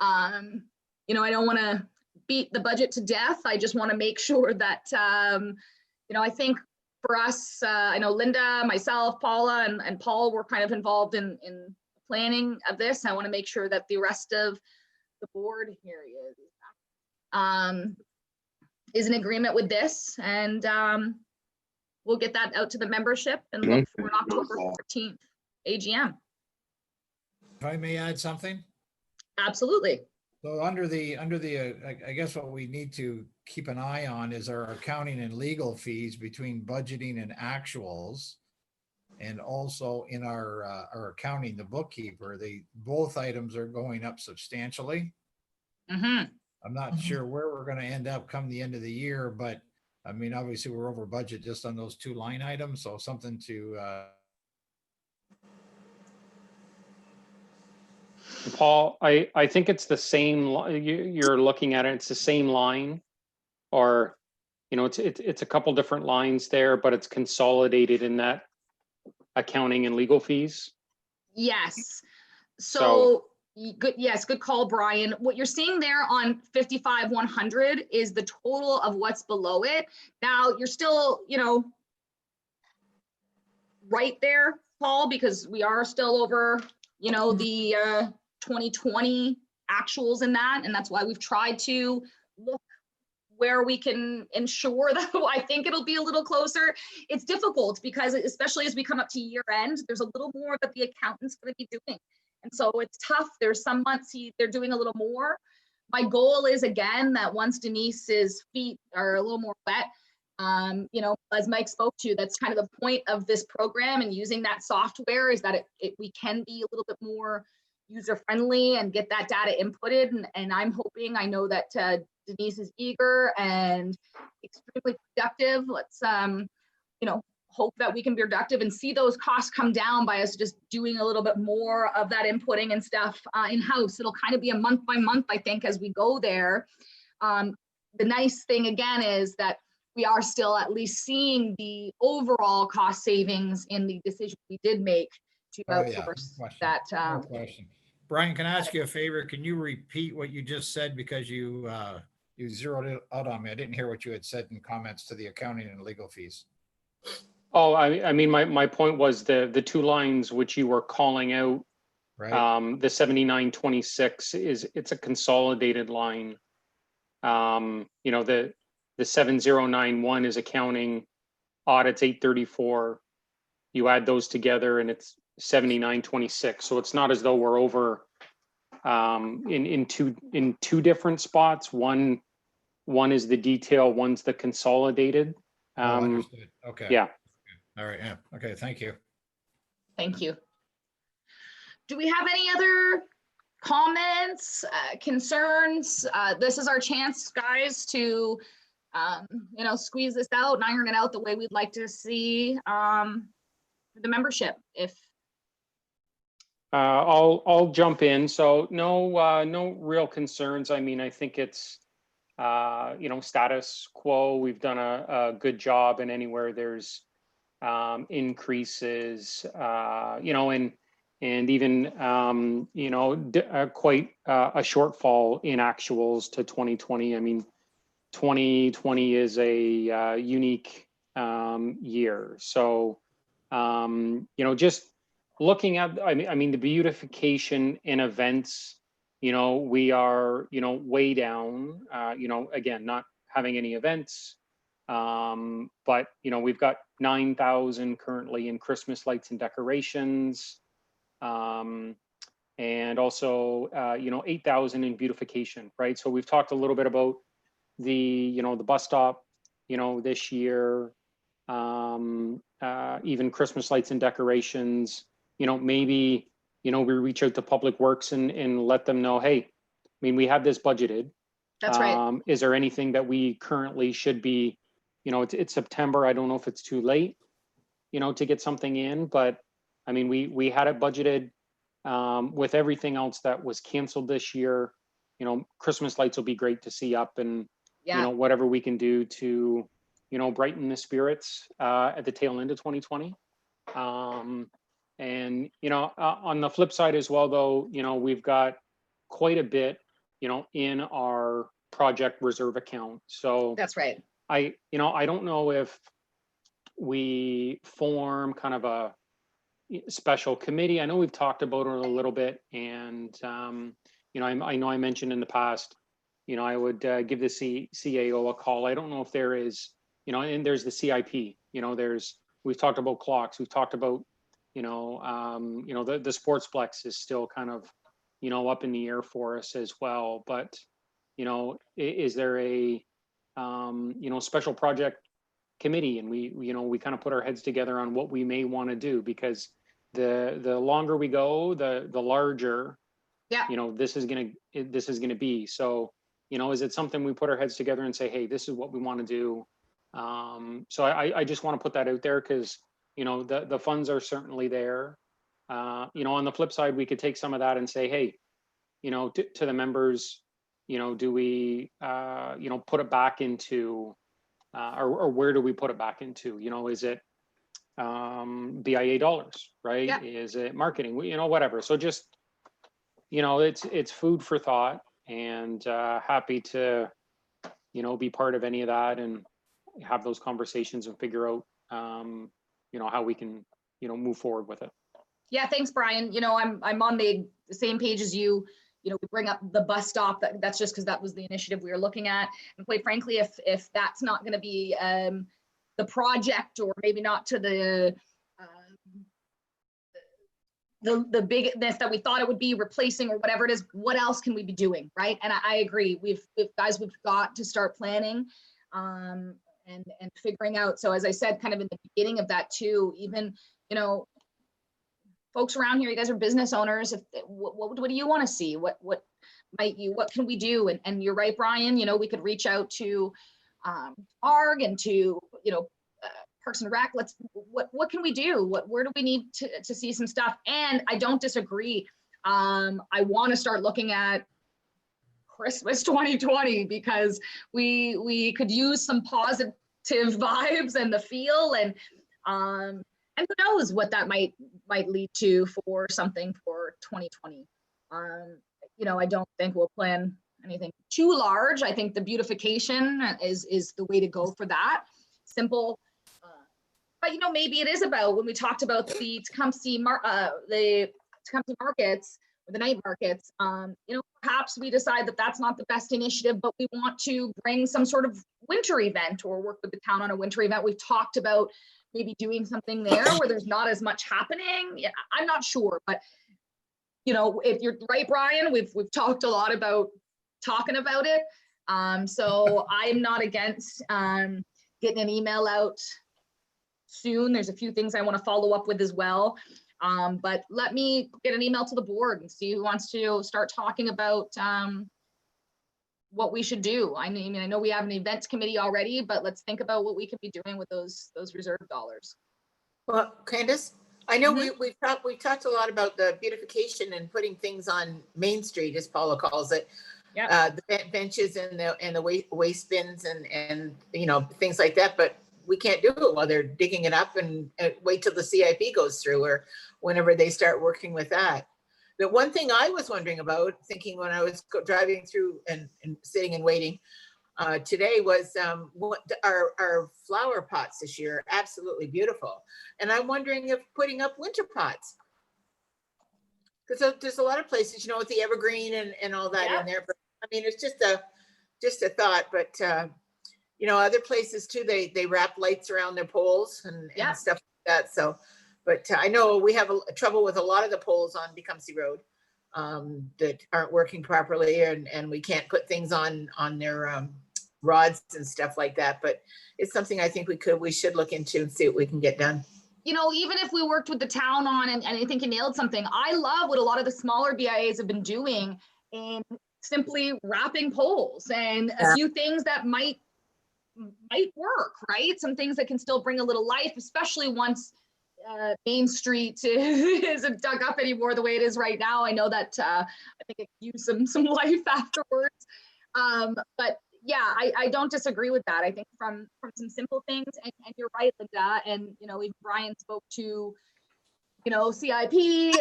you know, I don't want to beat the budget to death. I just want to make sure that, you know, I think for us, I know Linda, myself, Paula, and Paul were kind of involved in planning of this. I want to make sure that the rest of the board here is in agreement with this, and we'll get that out to the membership and look for an October 14th AGM. If I may add something? Absolutely. So under the, I guess what we need to keep an eye on is our accounting and legal fees between budgeting and actuals. And also in our accounting, the bookkeeper, both items are going up substantially. I'm not sure where we're going to end up come the end of the year, but I mean, obviously we're over budget just on those two line items. So something to, Paul, I think it's the same, you're looking at it, it's the same line, or, you know, it's a couple different lines there, but it's consolidated in that accounting and legal fees. Yes. So good. Yes. Good call, Brian. What you're seeing there on 55,100 is the total of what's below it. Now you're still, you know, right there, Paul, because we are still over, you know, the 2020 actuals in that. And that's why we've tried to look where we can ensure that I think it'll be a little closer. It's difficult because especially as we come up to year end, there's a little more that the accountant's going to be doing. And so it's tough. There's some months they're doing a little more. My goal is, again, that once Denise's feet are a little more wet, you know, as Mike spoke to, that's kind of the point of this program and using that software is that we can be a little bit more user-friendly and get that data inputted. And I'm hoping, I know that Denise is eager and extremely productive. Let's, you know, hope that we can be productive and see those costs come down by us just doing a little bit more of that inputting and stuff in-house. It'll kind of be a month by month, I think, as we go there. The nice thing, again, is that we are still at least seeing the overall cost savings in the decision we did make to outsource that. No question. Brian, can I ask you a favor? Can you repeat what you just said because you You zeroed it out on me. I didn't hear what you had said in comments to the accounting and legal fees. Oh, I mean, my point was the two lines which you were calling out, Right? the 7926 it's a consolidated line. You know, the 7091 is accounting, audits 834. You add those together and it's 7926. So it's not as though we're over in two different spots. One is the detail, one's the consolidated. Oh, understood. Okay. Yeah. All right. Yeah. Okay. Thank you. Thank you. Do we have any other comments, concerns? This is our chance, guys, to you know, squeeze this out and iron it out the way we'd like to see the membership. If I'll jump in. So no real concerns. I mean, I think it's you know, status quo. We've done a good job, and anywhere there's increases, you know, and even you know, quite a shortfall in actuals to 2020. I mean, 2020 is a unique year. So you know, just looking at, I mean, the beautification in events, you know, we are, you know, way down, you know, again, not having any events. But, you know, we've got 9,000 currently in Christmas lights and decorations. And also, you know, 8,000 in beautification, right? So we've talked a little bit about the, you know, the bus stop, you know, this year, even Christmas lights and decorations, you know, maybe, you know, we reach out to Public Works and let them know, hey, I mean, we have this budgeted. that's right. Is there anything that we currently should be, you know, it's September. I don't know if it's too late, you know, to get something in, but I mean, we had it budgeted with everything else that was canceled this year. You know, Christmas lights will be great to see up, and, you know, whatever we can do to, you know, brighten the spirits at the tail end of 2020. And, you know, on the flip side as well, though, you know, we've got quite a bit, you know, in our project reserve account. So That's right. you know, I don't know if we form kind of a special committee. I know we've talked about it a little bit, and you know, I know I mentioned in the past, you know, I would give the CAO a call. I don't know if there is, you know, and there's the CIP. You know, we've talked about clocks. We've talked about, you know, the sportsplex is still kind of, you know, up in the air for us as well. But, you know, is there a you know, special project committee, and we you know, we kind of put our heads together on what we may want to do, because the longer we go, the larger, you know, this is gonna be. So, you know, is it something we put our heads together and say, hey, this is what we want to do? So I just want to put that out there, because, you know, the funds are certainly there. You know, on the flip side, we could take some of that and say, hey, you know, to the members, you know, do we, you know, put it back into, or where do we put it back into? You know, is it BIA dollars, right? Yeah. Is it marketing? You know, whatever. So just, you know, it's food for thought, and happy to, you know, be part of any of that and have those conversations and figure out, you know, how we can, you know, move forward with it. Yeah, thanks, Brian. You know, I'm on the same page as you. You know, we bring up the bus stop. That's just because that was the initiative we were looking at. And quite frankly, if that's not going to be the project, or maybe not to the bigness that we thought it would be, replacing or whatever it is, what else can we be doing, right? And I agree. We've got to start planning and figuring out. So as I said, kind of in the beginning of that too, even, you know, folks around here, you guys are business owners. What do you want to see? What can we do? And you're right, Brian, you know, we could reach out to ARG and to, you know, Parks and Rec. What can we do? Where do we need to see some stuff? And I don't disagree. I want to start looking at Christmas 2020, because we could use some positive vibes and the feel, and who knows what that might lead to for something for 2020. You know, I don't think we'll plan anything too large. I think the beautification is the way to go for that. Simple. But maybe it is about when we talked about the Tecumseh markets, or the night markets, perhaps we decide that that's not the best initiative, but we want to bring some sort of winter event or work with the town on a winter event. We've talked about maybe doing something there where there's not as much happening. Yeah, I'm not sure, but if you're right, Brian, we've talked a lot about talking about it. So I'm not against getting an email out soon. There's a few things I want to follow up with as well. But let me get an email to the board and see who wants to start talking about what we should do. I mean, I know we have an events committee already, but let's think about what we could be doing with those reserve dollars. Well, Candace, I know we've talked a lot about the beautification and putting things on Main Street, as Paula calls it. Yeah. The benches and the waste bins and things like that, but we can't do it while they're digging it up and wait till the CIP goes through or whenever they start working with that. The one thing I was wondering about, thinking when I was driving through and sitting and waiting today was what our flower pots this year are absolutely beautiful. And I'm wondering if putting up winter pots, because there's a lot of places, with the evergreen and all that in there. But I mean, it's just a thought, but other places too, they wrap lights around their poles and stuff like that. So, but I know we have a trouble with a lot of the poles on Tecumseh Road that aren't working properly, and we can't put things on their rods and stuff like that. But it's something I think we should look into and see what we can get done. Even if we worked with the town on, and I think you nailed something, I love what a lot of the smaller BIAs have been doing in simply wrapping poles and a few things that might work, right? Some things that can still bring a little life, especially once Main Street isn't dug up anymore the way it is right now. I know that I think it could use some life afterwards. But yeah, I don't disagree with that. I think from some simple things, and you're right, Linda, and even Brian spoke to CIP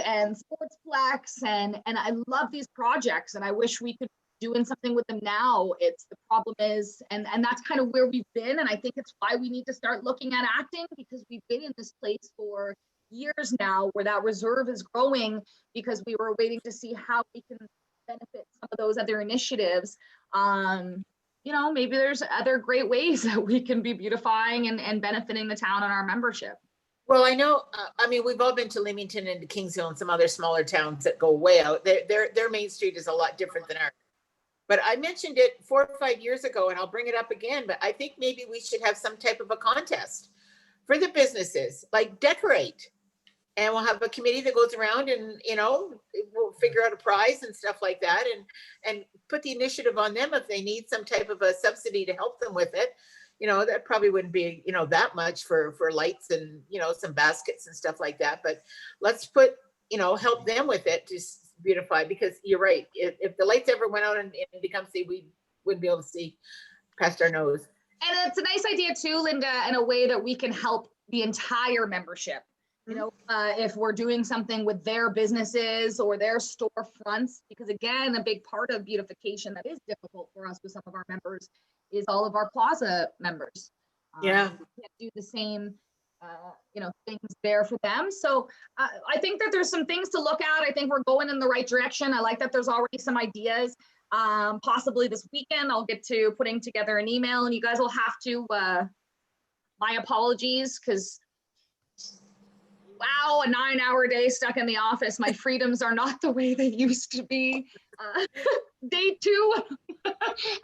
and Sportsplex, and I love these projects, and I wish we could be doing something with them now. It's the problem is, and that's kind of where we've been, and I think it's why we need to start looking at acting, because we've been in this place for years now where that reserve is growing because we were waiting to see how we can benefit some of those other initiatives. Maybe there's other great ways that we can be beautifying and benefiting the town and our membership. Well, I know, we've all been to Leamington and to Kings Hill and some other smaller towns that go way out. Their Main Street is a lot different than ours. But I mentioned it 4 or 5 years ago, and I'll bring it up again, but I think maybe we should have some type of a contest for the businesses, like decorate. And we'll have a committee that goes around and, we'll figure out a prize and stuff like that, and put the initiative on them if they need some type of a subsidy to help them with it. That probably wouldn't be, that much for lights and, some baskets and stuff like that. But let's put, help them with it to beautify, because you're right. If the lights ever went out in Tecumseh, we wouldn't be able to see past our nose. And it's a nice idea too, Linda, in a way that we can help the entire membership. If we're doing something with their businesses or their storefronts, because again, a big part of beautification that is difficult for us with some of our members is all of our plaza members. We can't do the same, things there for them. So I think that there's some things to look at. I think we're going in the right direction. I like that there's already some ideas. Possibly this weekend, I'll get to putting together an email, and you guys will have to, my apologies, because wow, a 9-hour day stuck in the office. My freedoms are not the way they used to be. Day 2, and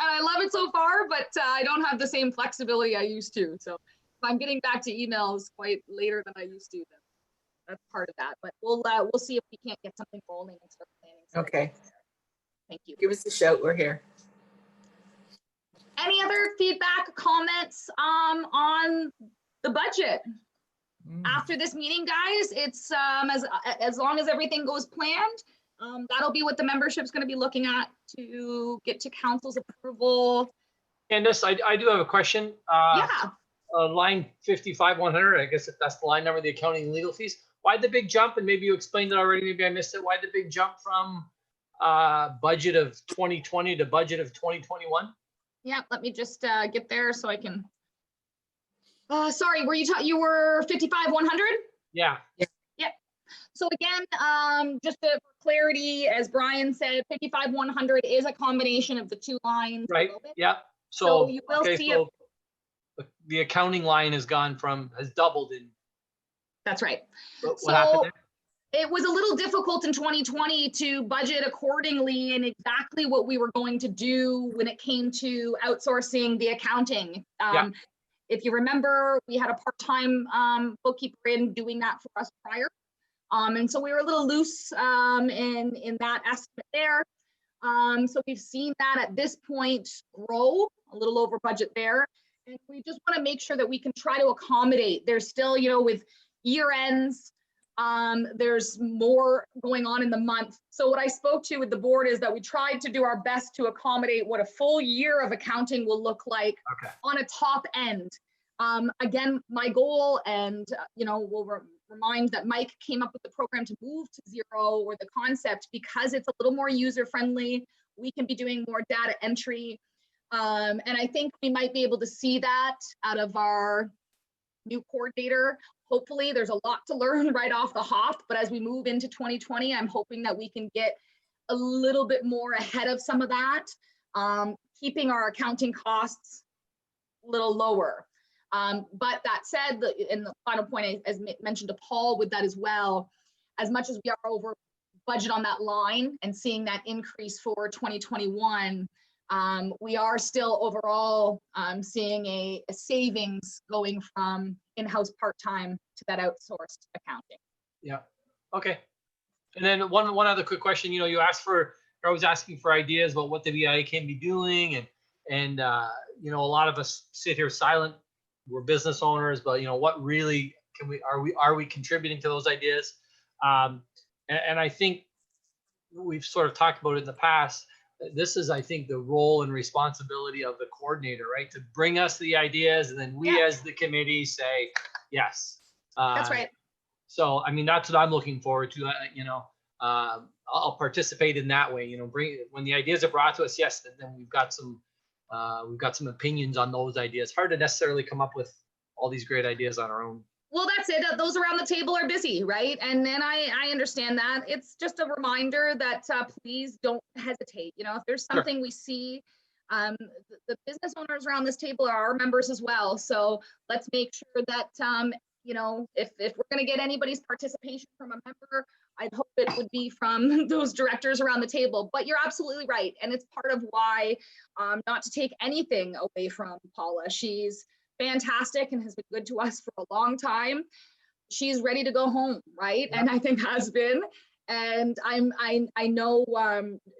I love it so far, but I don't have the same flexibility I used to. So if I'm getting back to emails quite later than I used to, then that's part of that. But we'll see if we can't get something rolling and start planning. Okay. Thank you. Give us a shout. We're here. Any other feedback, comments on the budget? After this meeting, guys, it's as long as everything goes planned, that'll be what the membership's going to be looking at to get to council's approval. Candace, I do have a question. Line 55-100, I guess if that's the line number, the accounting and legal fees. Why the big jump? And maybe you explained it already, maybe I missed it. Why the big jump from budget of 2020 to budget of 2021? Yeah, let me just get there so I can. Sorry, were you were 55,100? Yeah. So again, just for clarity, as Brian said, 55,100 is a combination of the two lines. Right. Yeah. So you will see it. The accounting line has doubled in. That's right. What happened there? It was a little difficult in 2020 to budget accordingly and exactly what we were going to do when it came to outsourcing the accounting. Yeah. If you remember, we had a part-time bookkeeper in doing that for us prior. And so we were a little loose in that estimate there. So we've seen that at this point grow a little over budget there. And we just want to make sure that we can try to accommodate. There's still, with year ends, there's more going on in the month. So what I spoke to with the board is that we tried to do our best to accommodate what a full year of accounting will look like on a top end. Again, my goal, and we'll remind that Mike came up with the program to move to zero, or the concept, because it's a little more user friendly. We can be doing more data entry. And I think we might be able to see that out of our new coordinator. Hopefully there's a lot to learn right off the hop, but as we move into 2020, I'm hoping that we can get a little bit more ahead of some of that, keeping our accounting costs a little lower. But that said, and the final point, as mentioned to Paul with that as well, as much as we are over budget on that line and seeing that increase for 2021, we are still overall seeing a savings going from in-house part-time to that outsourced accounting. Yeah. Okay. And then one other quick question. You you're always asking for ideas about what the BIA can be doing, and a lot of us sit here silent. We're business owners, but what really are we contributing to those ideas? And I think we've sort of talked about it in the past. This is, I think, the role and responsibility of the coordinator, right? To bring us the ideas, and then we as the committee say, yes. That's right. So, I mean, that's what I'm looking forward to. I'll participate in that way. When the ideas are brought to us, yes, then we've got some opinions on those ideas. Hard to necessarily come up with all these great ideas on our own. Well, that's it. Those around the table are busy, right? And then I understand that. It's just a reminder that please don't hesitate. If there's something we see, the business owners around this table are our members as well. So let's make sure that, if we're going to get anybody's participation from a member, I'd hope it would be from those directors around the table. But you're absolutely right. And it's part of why, not to take anything away from Paula. She's fantastic and has been good to us for a long time. She's ready to go home, right? Yeah. And I think has been. And I know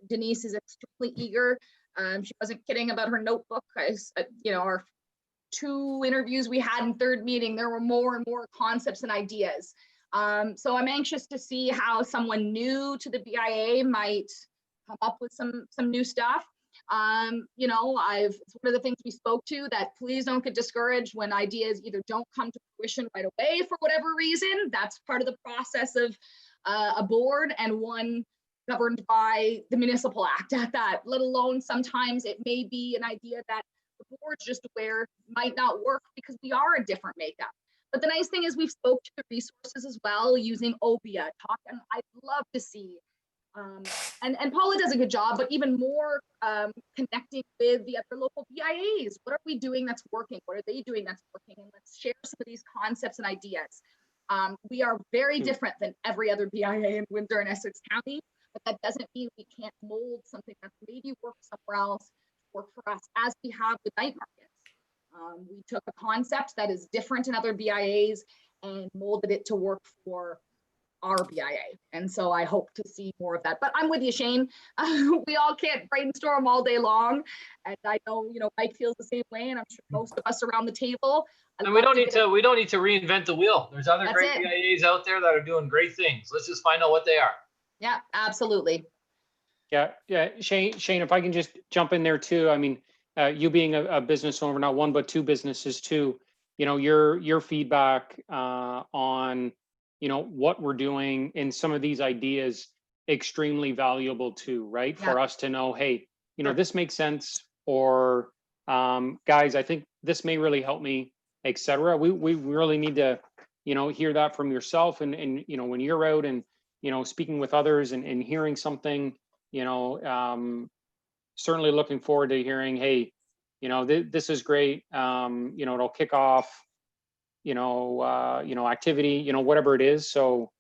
Denise is extremely eager. She wasn't kidding about her notebook. Our 2 interviews we had in third meeting, there were more and more concepts and ideas. So I'm anxious to see how someone new to the BIA might come up with some new stuff. It's one of the things we spoke to, that please don't get discouraged when ideas either don't come to fruition right away for whatever reason. That's part of the process of a board, and one governed by the Municipal Act at that, let alone sometimes it may be an idea that the board's just aware might not work because we are a different makeup. But the nice thing is we've spoke to the resources as well using OBIA talk, and I'd love to see and Paula does a good job, but even more connecting with the other local BIAs. What are we doing that's working? What are they doing that's working? And let's share some of these concepts and ideas. We are very different than every other BIA in Windsor and Essex County, but that doesn't mean we can't mold something that maybe works somewhere else, work for us, as we have with night markets. We took a concept that is different in other BIAs and molded it to work for our BIA. And so I hope to see more of that. But I'm with you, Shane. We all can't brainstorm all day long. And I know, Mike feels the same way, and I'm sure most of us around the table. And we don't need to reinvent the wheel. There's other great BIAs out there that are doing great things. Let's just find out what they are. Yeah, absolutely. Yeah. Shane, if I can just jump in there too. I mean, you being a business owner, not one, but 2 businesses too, your feedback on, what we're doing and some of these ideas, extremely valuable too, right? Yeah. For us to know, hey, you know, this makes sense, or guys, I think this may really help me, etc. We really need to, you know, hear that from yourself, and you know, when you're out and, you know, speaking with others and hearing something, you know, certainly looking forward to hearing, hey, you know, this is great. You know, it'll kick off, you know, activity, you know, whatever it is. So,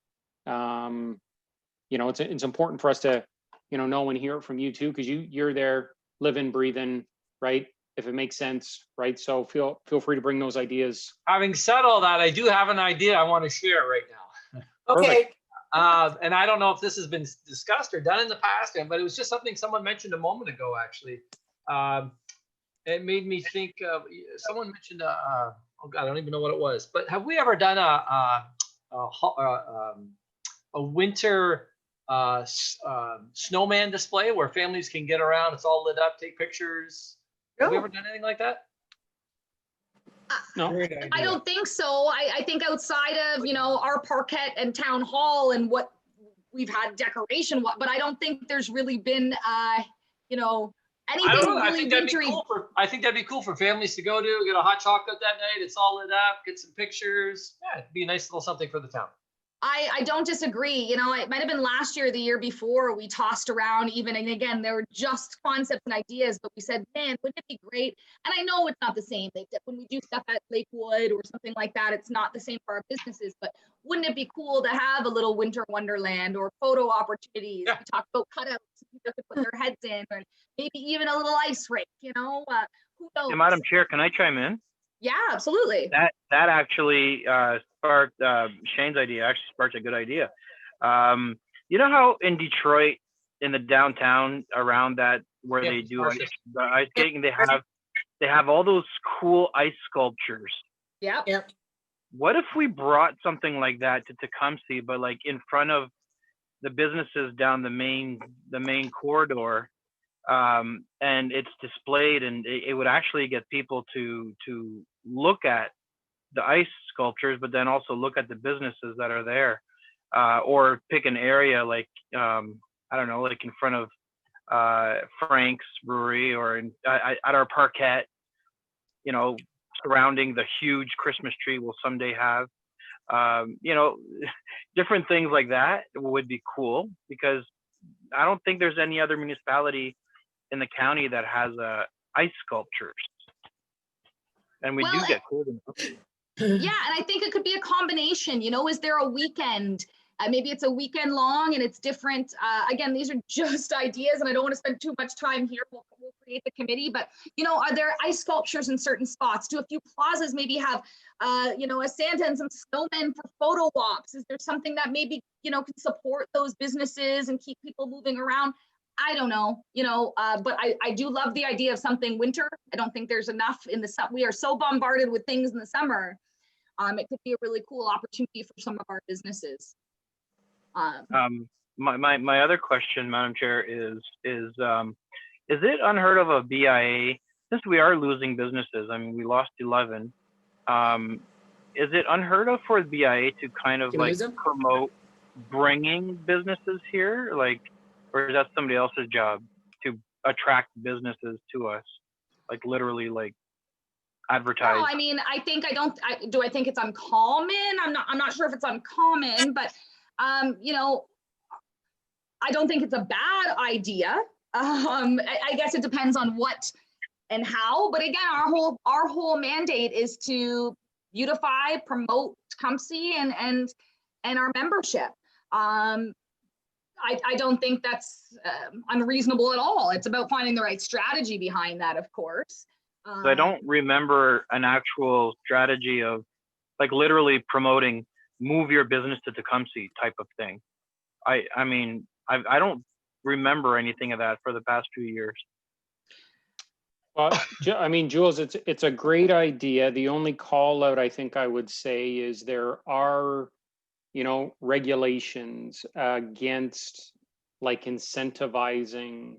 you know, it's important for us to, you know and hear it from you too, because you're there, living, breathing, right? If it makes sense, right? So feel free to bring those ideas. Having said all that, I do have an idea I want to share right now. Okay. And I don't know if this has been discussed or done in the past, but it was just something someone mentioned a moment ago, actually. It made me think of, someone mentioned, oh God, I don't even know what it was, but have we ever done a winter snowman display where families can get around, it's all lit up, take pictures? Have we ever done anything like that? No, I don't think so. I think outside of, you know, our parquet and town hall and what we've had decoration, but I don't think there's really been, you know, anything I don't know. really wintry. I think that'd be cool for families to go to, get a hot chocolate that night. It's all lit up, get some pictures. Yeah, it'd be a nice little something for the town. I don't disagree. You know, it might have been last year or the year before we tossed around even, and again, there were just concepts and ideas, but we said, man, wouldn't it be great? And I know it's not the same. When we do stuff at Lakewood or something like that, it's not the same for our businesses, but wouldn't it be cool to have a little winter wonderland or photo opportunities? Yeah. We talked about cutouts, people could put their heads in, or maybe even a little ice rink, you know, who knows? Hey, Madam Chair, can I chime in? Yeah, absolutely. That actually sparked Shane's idea. Actually sparked a good idea. You know how in Detroit, in the downtown around that where they do ice skating, they have all those cool ice sculptures. Yeah. Yep. What if we brought something like that to Tecumseh, but like in front of the businesses down the main corridor, and it's displayed, and it would actually get people to look at the ice sculptures, but then also look at the businesses that are there, or pick an area like I don't know, like in front of Frank's Brewery, or at our parquet, you know, surrounding the huge Christmas tree we'll someday have. You know, different things like that would be cool, because I don't think there's any other municipality in the county that has ice sculptures, and we do get cool enough. Yeah, and I think it could be a combination. You know, is there a weekend? Maybe it's a weekend long and it's different. Again, these are just ideas, and I don't want to spend too much time here. We'll create the committee, but you know, are there ice sculptures in certain spots? Do a few plazas maybe have, you know, a Santa and some snowmen for photo walks? Is there something that maybe, you know, can support those businesses and keep people moving around? I don't know, you know, but I do love the idea of something winter. I don't think there's enough in the summer. We are so bombarded with things in the summer. It could be a really cool opportunity for some of our businesses. My other question, Madam Chair, is it unheard of a BIA, since we are losing businesses? I mean, we lost 11. Is it unheard of for the BIA to kind of like promote bringing businesses here, like, or is that somebody else's job to attract businesses to us, like literally like advertise? No, I mean, I think do I think it's uncommon? I'm not sure if it's uncommon, but you know, I don't think it's a bad idea. I guess it depends on what and how, but again, our whole mandate is to beautify, promote Tecumseh and our membership. I don't think that's unreasonable at all. It's about finding the right strategy behind that, of course. So I don't remember an actual strategy of like literally promoting move your business to Tecumseh type of thing. I mean, I don't remember anything of that for the past few years. Well, I mean, Jules, it's a great idea. The only call out I think I would say is there are, you know, regulations against like incentivizing,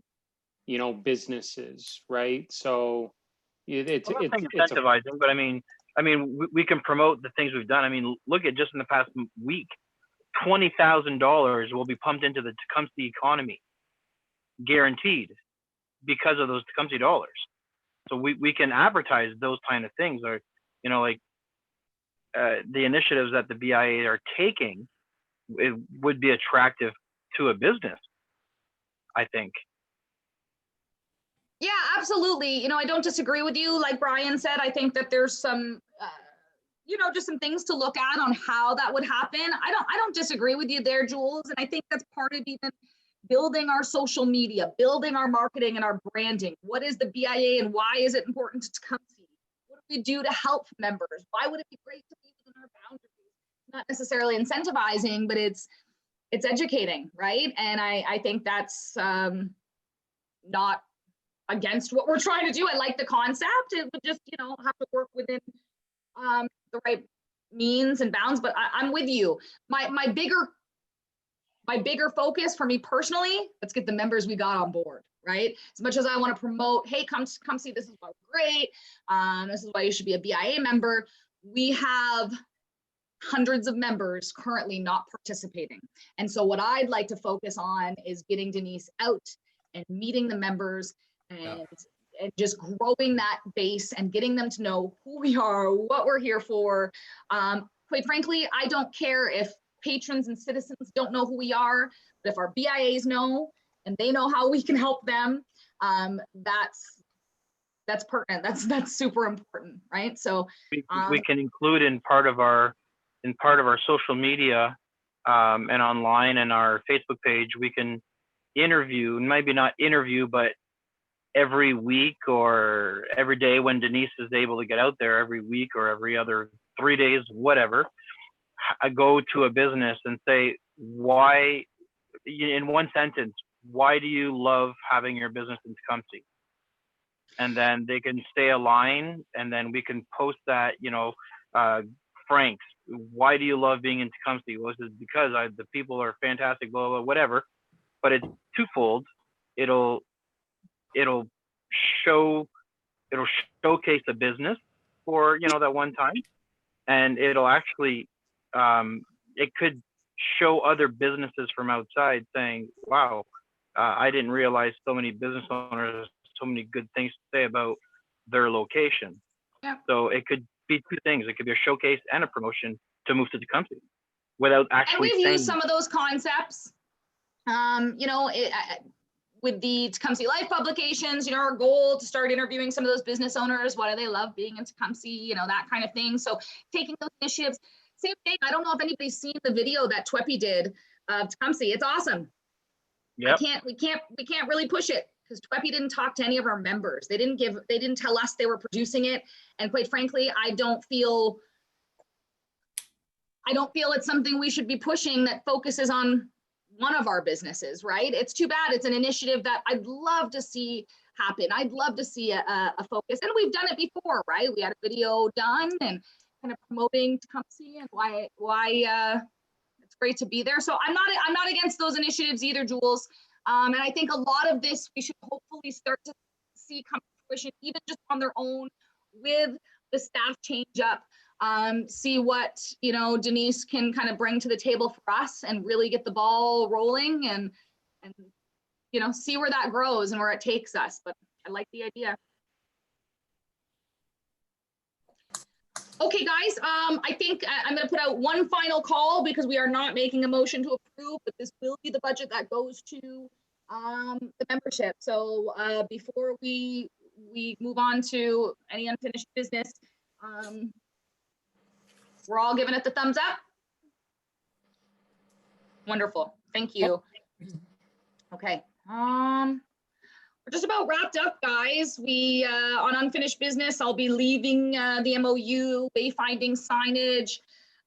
you know, businesses, right? So it's incentivizing, but I mean, we can promote the things we've done. I mean, look at just in the past week, $20,000 will be pumped into the Tecumseh economy, guaranteed, because of those Tecumseh dollars. So we can advertise those kind of things, or, you know, like the initiatives that the BIA are taking, it would be attractive to a business, I think. Yeah, absolutely. You know, I don't disagree with you. Like Brian said, I think that there's some, you know, just some things to look at on how that would happen. I don't disagree with you there, Jules. And I think that's part of even building our social media, building our marketing and our branding. What is the BIA and why is it important to Tecumseh? What do we do to help members? Why would it be great to be within our boundaries? Not necessarily incentivizing, but it's educating, right? And I think that's not against what we're trying to do. I like the concept. It would just, you know, have to work within the right means and bounds. But I'm with you. My bigger focus for me personally, let's get the members we got on board, right? As much as I want to promote, hey, come see, this is why we're great. This is why you should be a BIA member. We have hundreds of members currently not participating. And so what I'd like to focus on is getting Denise out and meeting the members and just growing that base and getting them to know who we are, what we're here for. Quite frankly, I don't care if patrons and citizens don't know who we are, but if our BIAs know and they know how we can help them, that's pertinent. That's super important, right? So we can include in part of our social media and online and our Facebook page, we can interview, maybe not interview, but every week or every day when Denise is able to get out there, every week or every other 3 days, whatever, I go to a business and say, why, in one sentence, why do you love having your business in Tecumseh? And then they can stay aligned, and then we can post that, you know, Frank's, why do you love being in Tecumseh? Well, this is because the people are fantastic, blah, blah, whatever. But it's twofold. It'll showcase a business for, you know, that one time, and it'll actually it could show other businesses from outside saying, wow, I didn't realize so many business owners, so many good things to say about their location. Yeah. So it could be two things. It could be a showcase and a promotion to move to Tecumseh without actually and we've saying. used some of those concepts. You know, with the Tecumseh Life publications, you know, our goal to start interviewing some of those business owners. Why do they love being in Tecumseh? You know, that kind of thing. So taking those initiatives. Same thing. I don't know if anybody's seen the video that Tweppy did of Tecumseh. It's awesome. Yep. We can't really push it because Tweppy didn't talk to any of our members. They didn't tell us they were producing it. And quite frankly, I don't feel it's something we should be pushing that focuses on one of our businesses, right? It's too bad. It's an initiative that I'd love to see happen. I'd love to see a focus. And we've done it before, right? We had a video done and kind of promoting Tecumseh and why it's great to be there. So I'm not against those initiatives either, Jules. And I think a lot of this we should hopefully start to see come to fruition, even just on their own with the staff change up. See what, you know, Denise can kind of bring to the table for us and really get the ball rolling and you know, see where that grows and where it takes us. But I like the idea. Okay, guys, I think I'm going to put out one final call because we are not making a motion to approve, but this will be the budget that goes to the membership. So before we move on to any unfinished business, we're all giving it the thumbs up. Wonderful. Thank you. Okay. We're just about wrapped up, guys. We on unfinished business, I'll be leaving the MOU, wayfinding signage.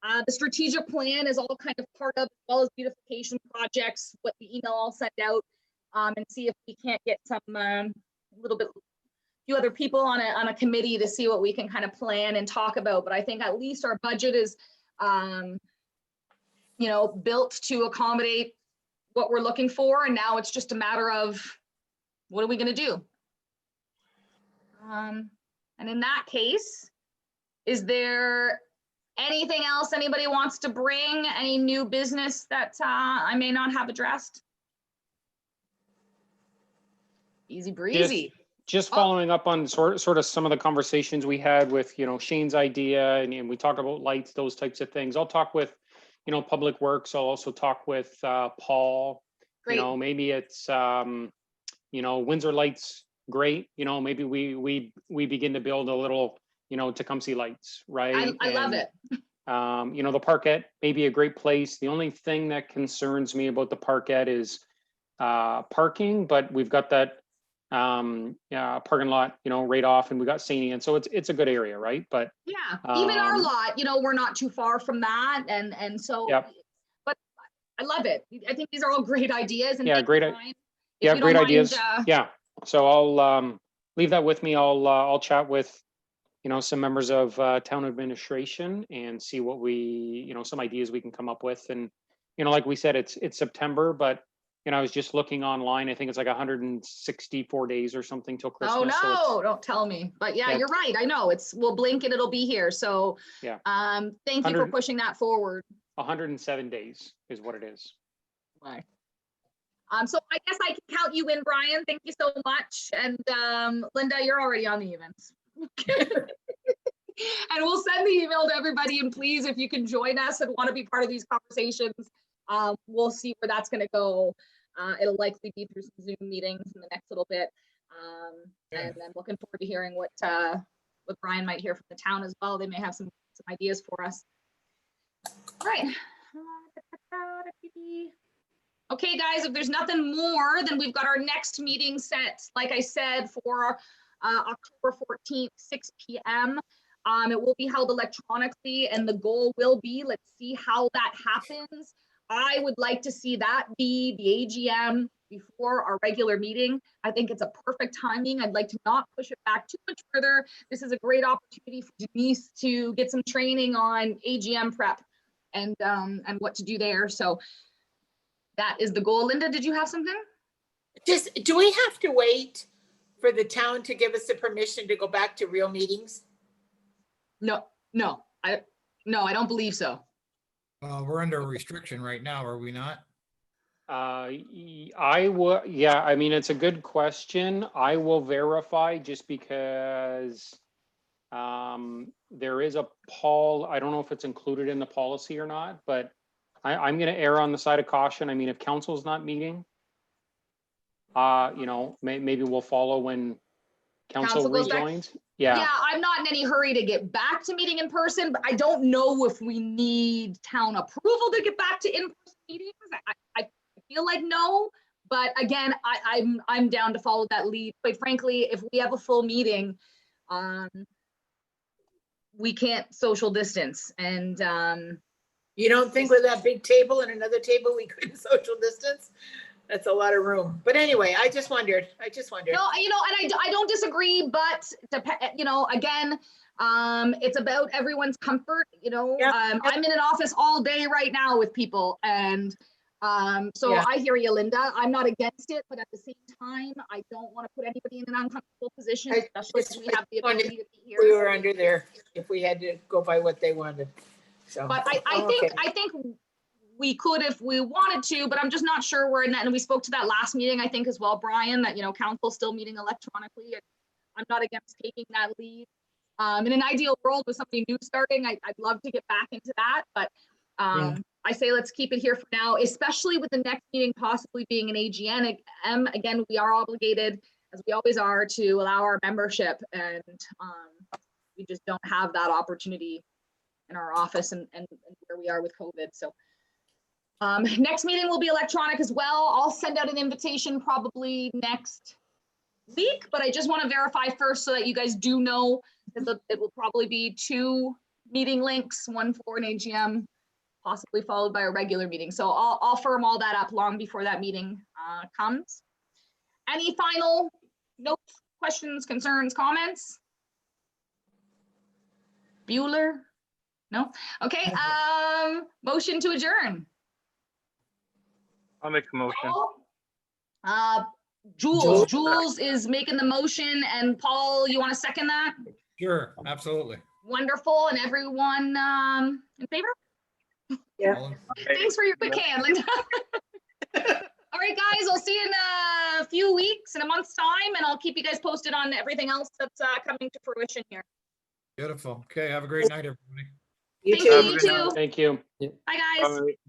The strategic plan is all kind of part of, as well as beautification projects, what the email I'll send out, and see if we can't get some few other people on a committee to see what we can kind of plan and talk about. But I think at least our budget is, you know, built to accommodate what we're looking for. And now it's just a matter of what are we going to do? And in that case, is there Anything else anybody wants to bring? Any new business that I may not have addressed? Easy breezy. Just Oh. following up on sort of some of the conversations we had with, Shane's idea, and we talked about lights, those types of things. I'll talk with, Public Works. I'll also talk with Paul. Great. Maybe it's, Windsor Lights, great. Maybe we begin to build a little, Tecumseh Lights, right? I love it. The Parkette may be a great place. The only thing that concerns me about the Parkette is parking, but we've got that parking lot, right off, and we got Saint Anne, so it's a good area, right? But yeah, even our lot, we're not too far from that, and so. Yep. But I love it. I think these are all great ideas. And Yeah, great. Great ideas. Yeah. So I'll leave that with me. I'll chat with some members of town administration and see what we some ideas we can come up with. And like we said, it's September, but I was just looking online. I think it's like 164 days or something till Christmas. Oh no, so don't tell me. But yeah, you're right. I know we'll blink and it'll be here. So yeah. Thank you for pushing that forward. 107 days is what it is. Right. So I guess I can count you in, Brian. Thank you so much. And Linda, you're already on the events. And we'll send the email to everybody. And please, if you can join us and want to be part of these conversations, we'll see where that's going to go. It'll likely be through some Zoom meetings in the next little bit. And then looking forward to hearing what Brian might hear from the town as well. They may have some ideas for us. All right. Okay, guys, if there's nothing more, then we've got our next meeting set, like I said, for October 14th, 6 p.m. It will be held electronically, and the goal will be, let's see how that happens. I would like to see that be the AGM before our regular meeting. I think it's a perfect timing. I'd like to not push it back too much further. This is a great opportunity for Denise to get some training on AGM prep and what to do there. So that is the goal. Linda, did you have something? Do we have to wait for the town to give us the permission to go back to real meetings? No, I don't believe so. We're under a restriction right now, are we not? I would, yeah, I mean, it's a good question. I will verify just because there is a poll. I don't know if it's included in the policy or not, but I'm going to err on the side of caution. I mean, if council's not meeting, maybe we'll follow when council rejoins. Yeah, I'm not in any hurry to get back to meeting in person, but I don't know if we need town approval to get back to in-person meetings. I feel like no, but again, I'm down to follow that lead. Quite frankly, if we have a full meeting, we can't social distance, and you don't think with that big table and another table we couldn't social distance? That's a lot of room. But anyway, I just wondered. No, and I don't disagree, but again, it's about everyone's comfort. I'm in an office all day right now with people, and so I hear you, Linda. I'm not against it, but at the same time, I don't want to put anybody in an uncomfortable position, especially if we have the ability to be here. We were under there if we had to go by what they wanted. So, but I think we could if we wanted to, but I'm just not sure we're in that. And we spoke to that last meeting, I think, as well, Brian, that, council's still meeting electronically. I'm not against taking that lead. In an ideal world with something new starting, I'd love to get back into that. But I say let's keep it here for now, especially with the next meeting possibly being an AGM. Again, we are obligated, as we always are, to allow our membership. And we just don't have that opportunity in our office and where we are with COVID. So next meeting will be electronic as well. I'll send out an invitation probably next week, but I just want to verify first so that you guys do know that it will probably be 2 meeting links, one for an AGM, possibly followed by a regular meeting. So I'll firm all that up long before that meeting comes. Any final notes, questions, concerns, comments? Bueller? No? Okay, motion to adjourn. I'll make a motion. Jules is making the motion, and Paul, you want to second that? Sure, absolutely. Wonderful. And everyone in favor? Yeah. All in- Thanks for your quick hand, Linda. All right, guys, I'll see you in a few weeks, in a month's time, and I'll keep you guys posted on everything else that's coming to fruition here. Beautiful. Okay, have a great night, everybody. You Thank too. you, Have a you good night. too. Thank you. Bye, guys. Bye.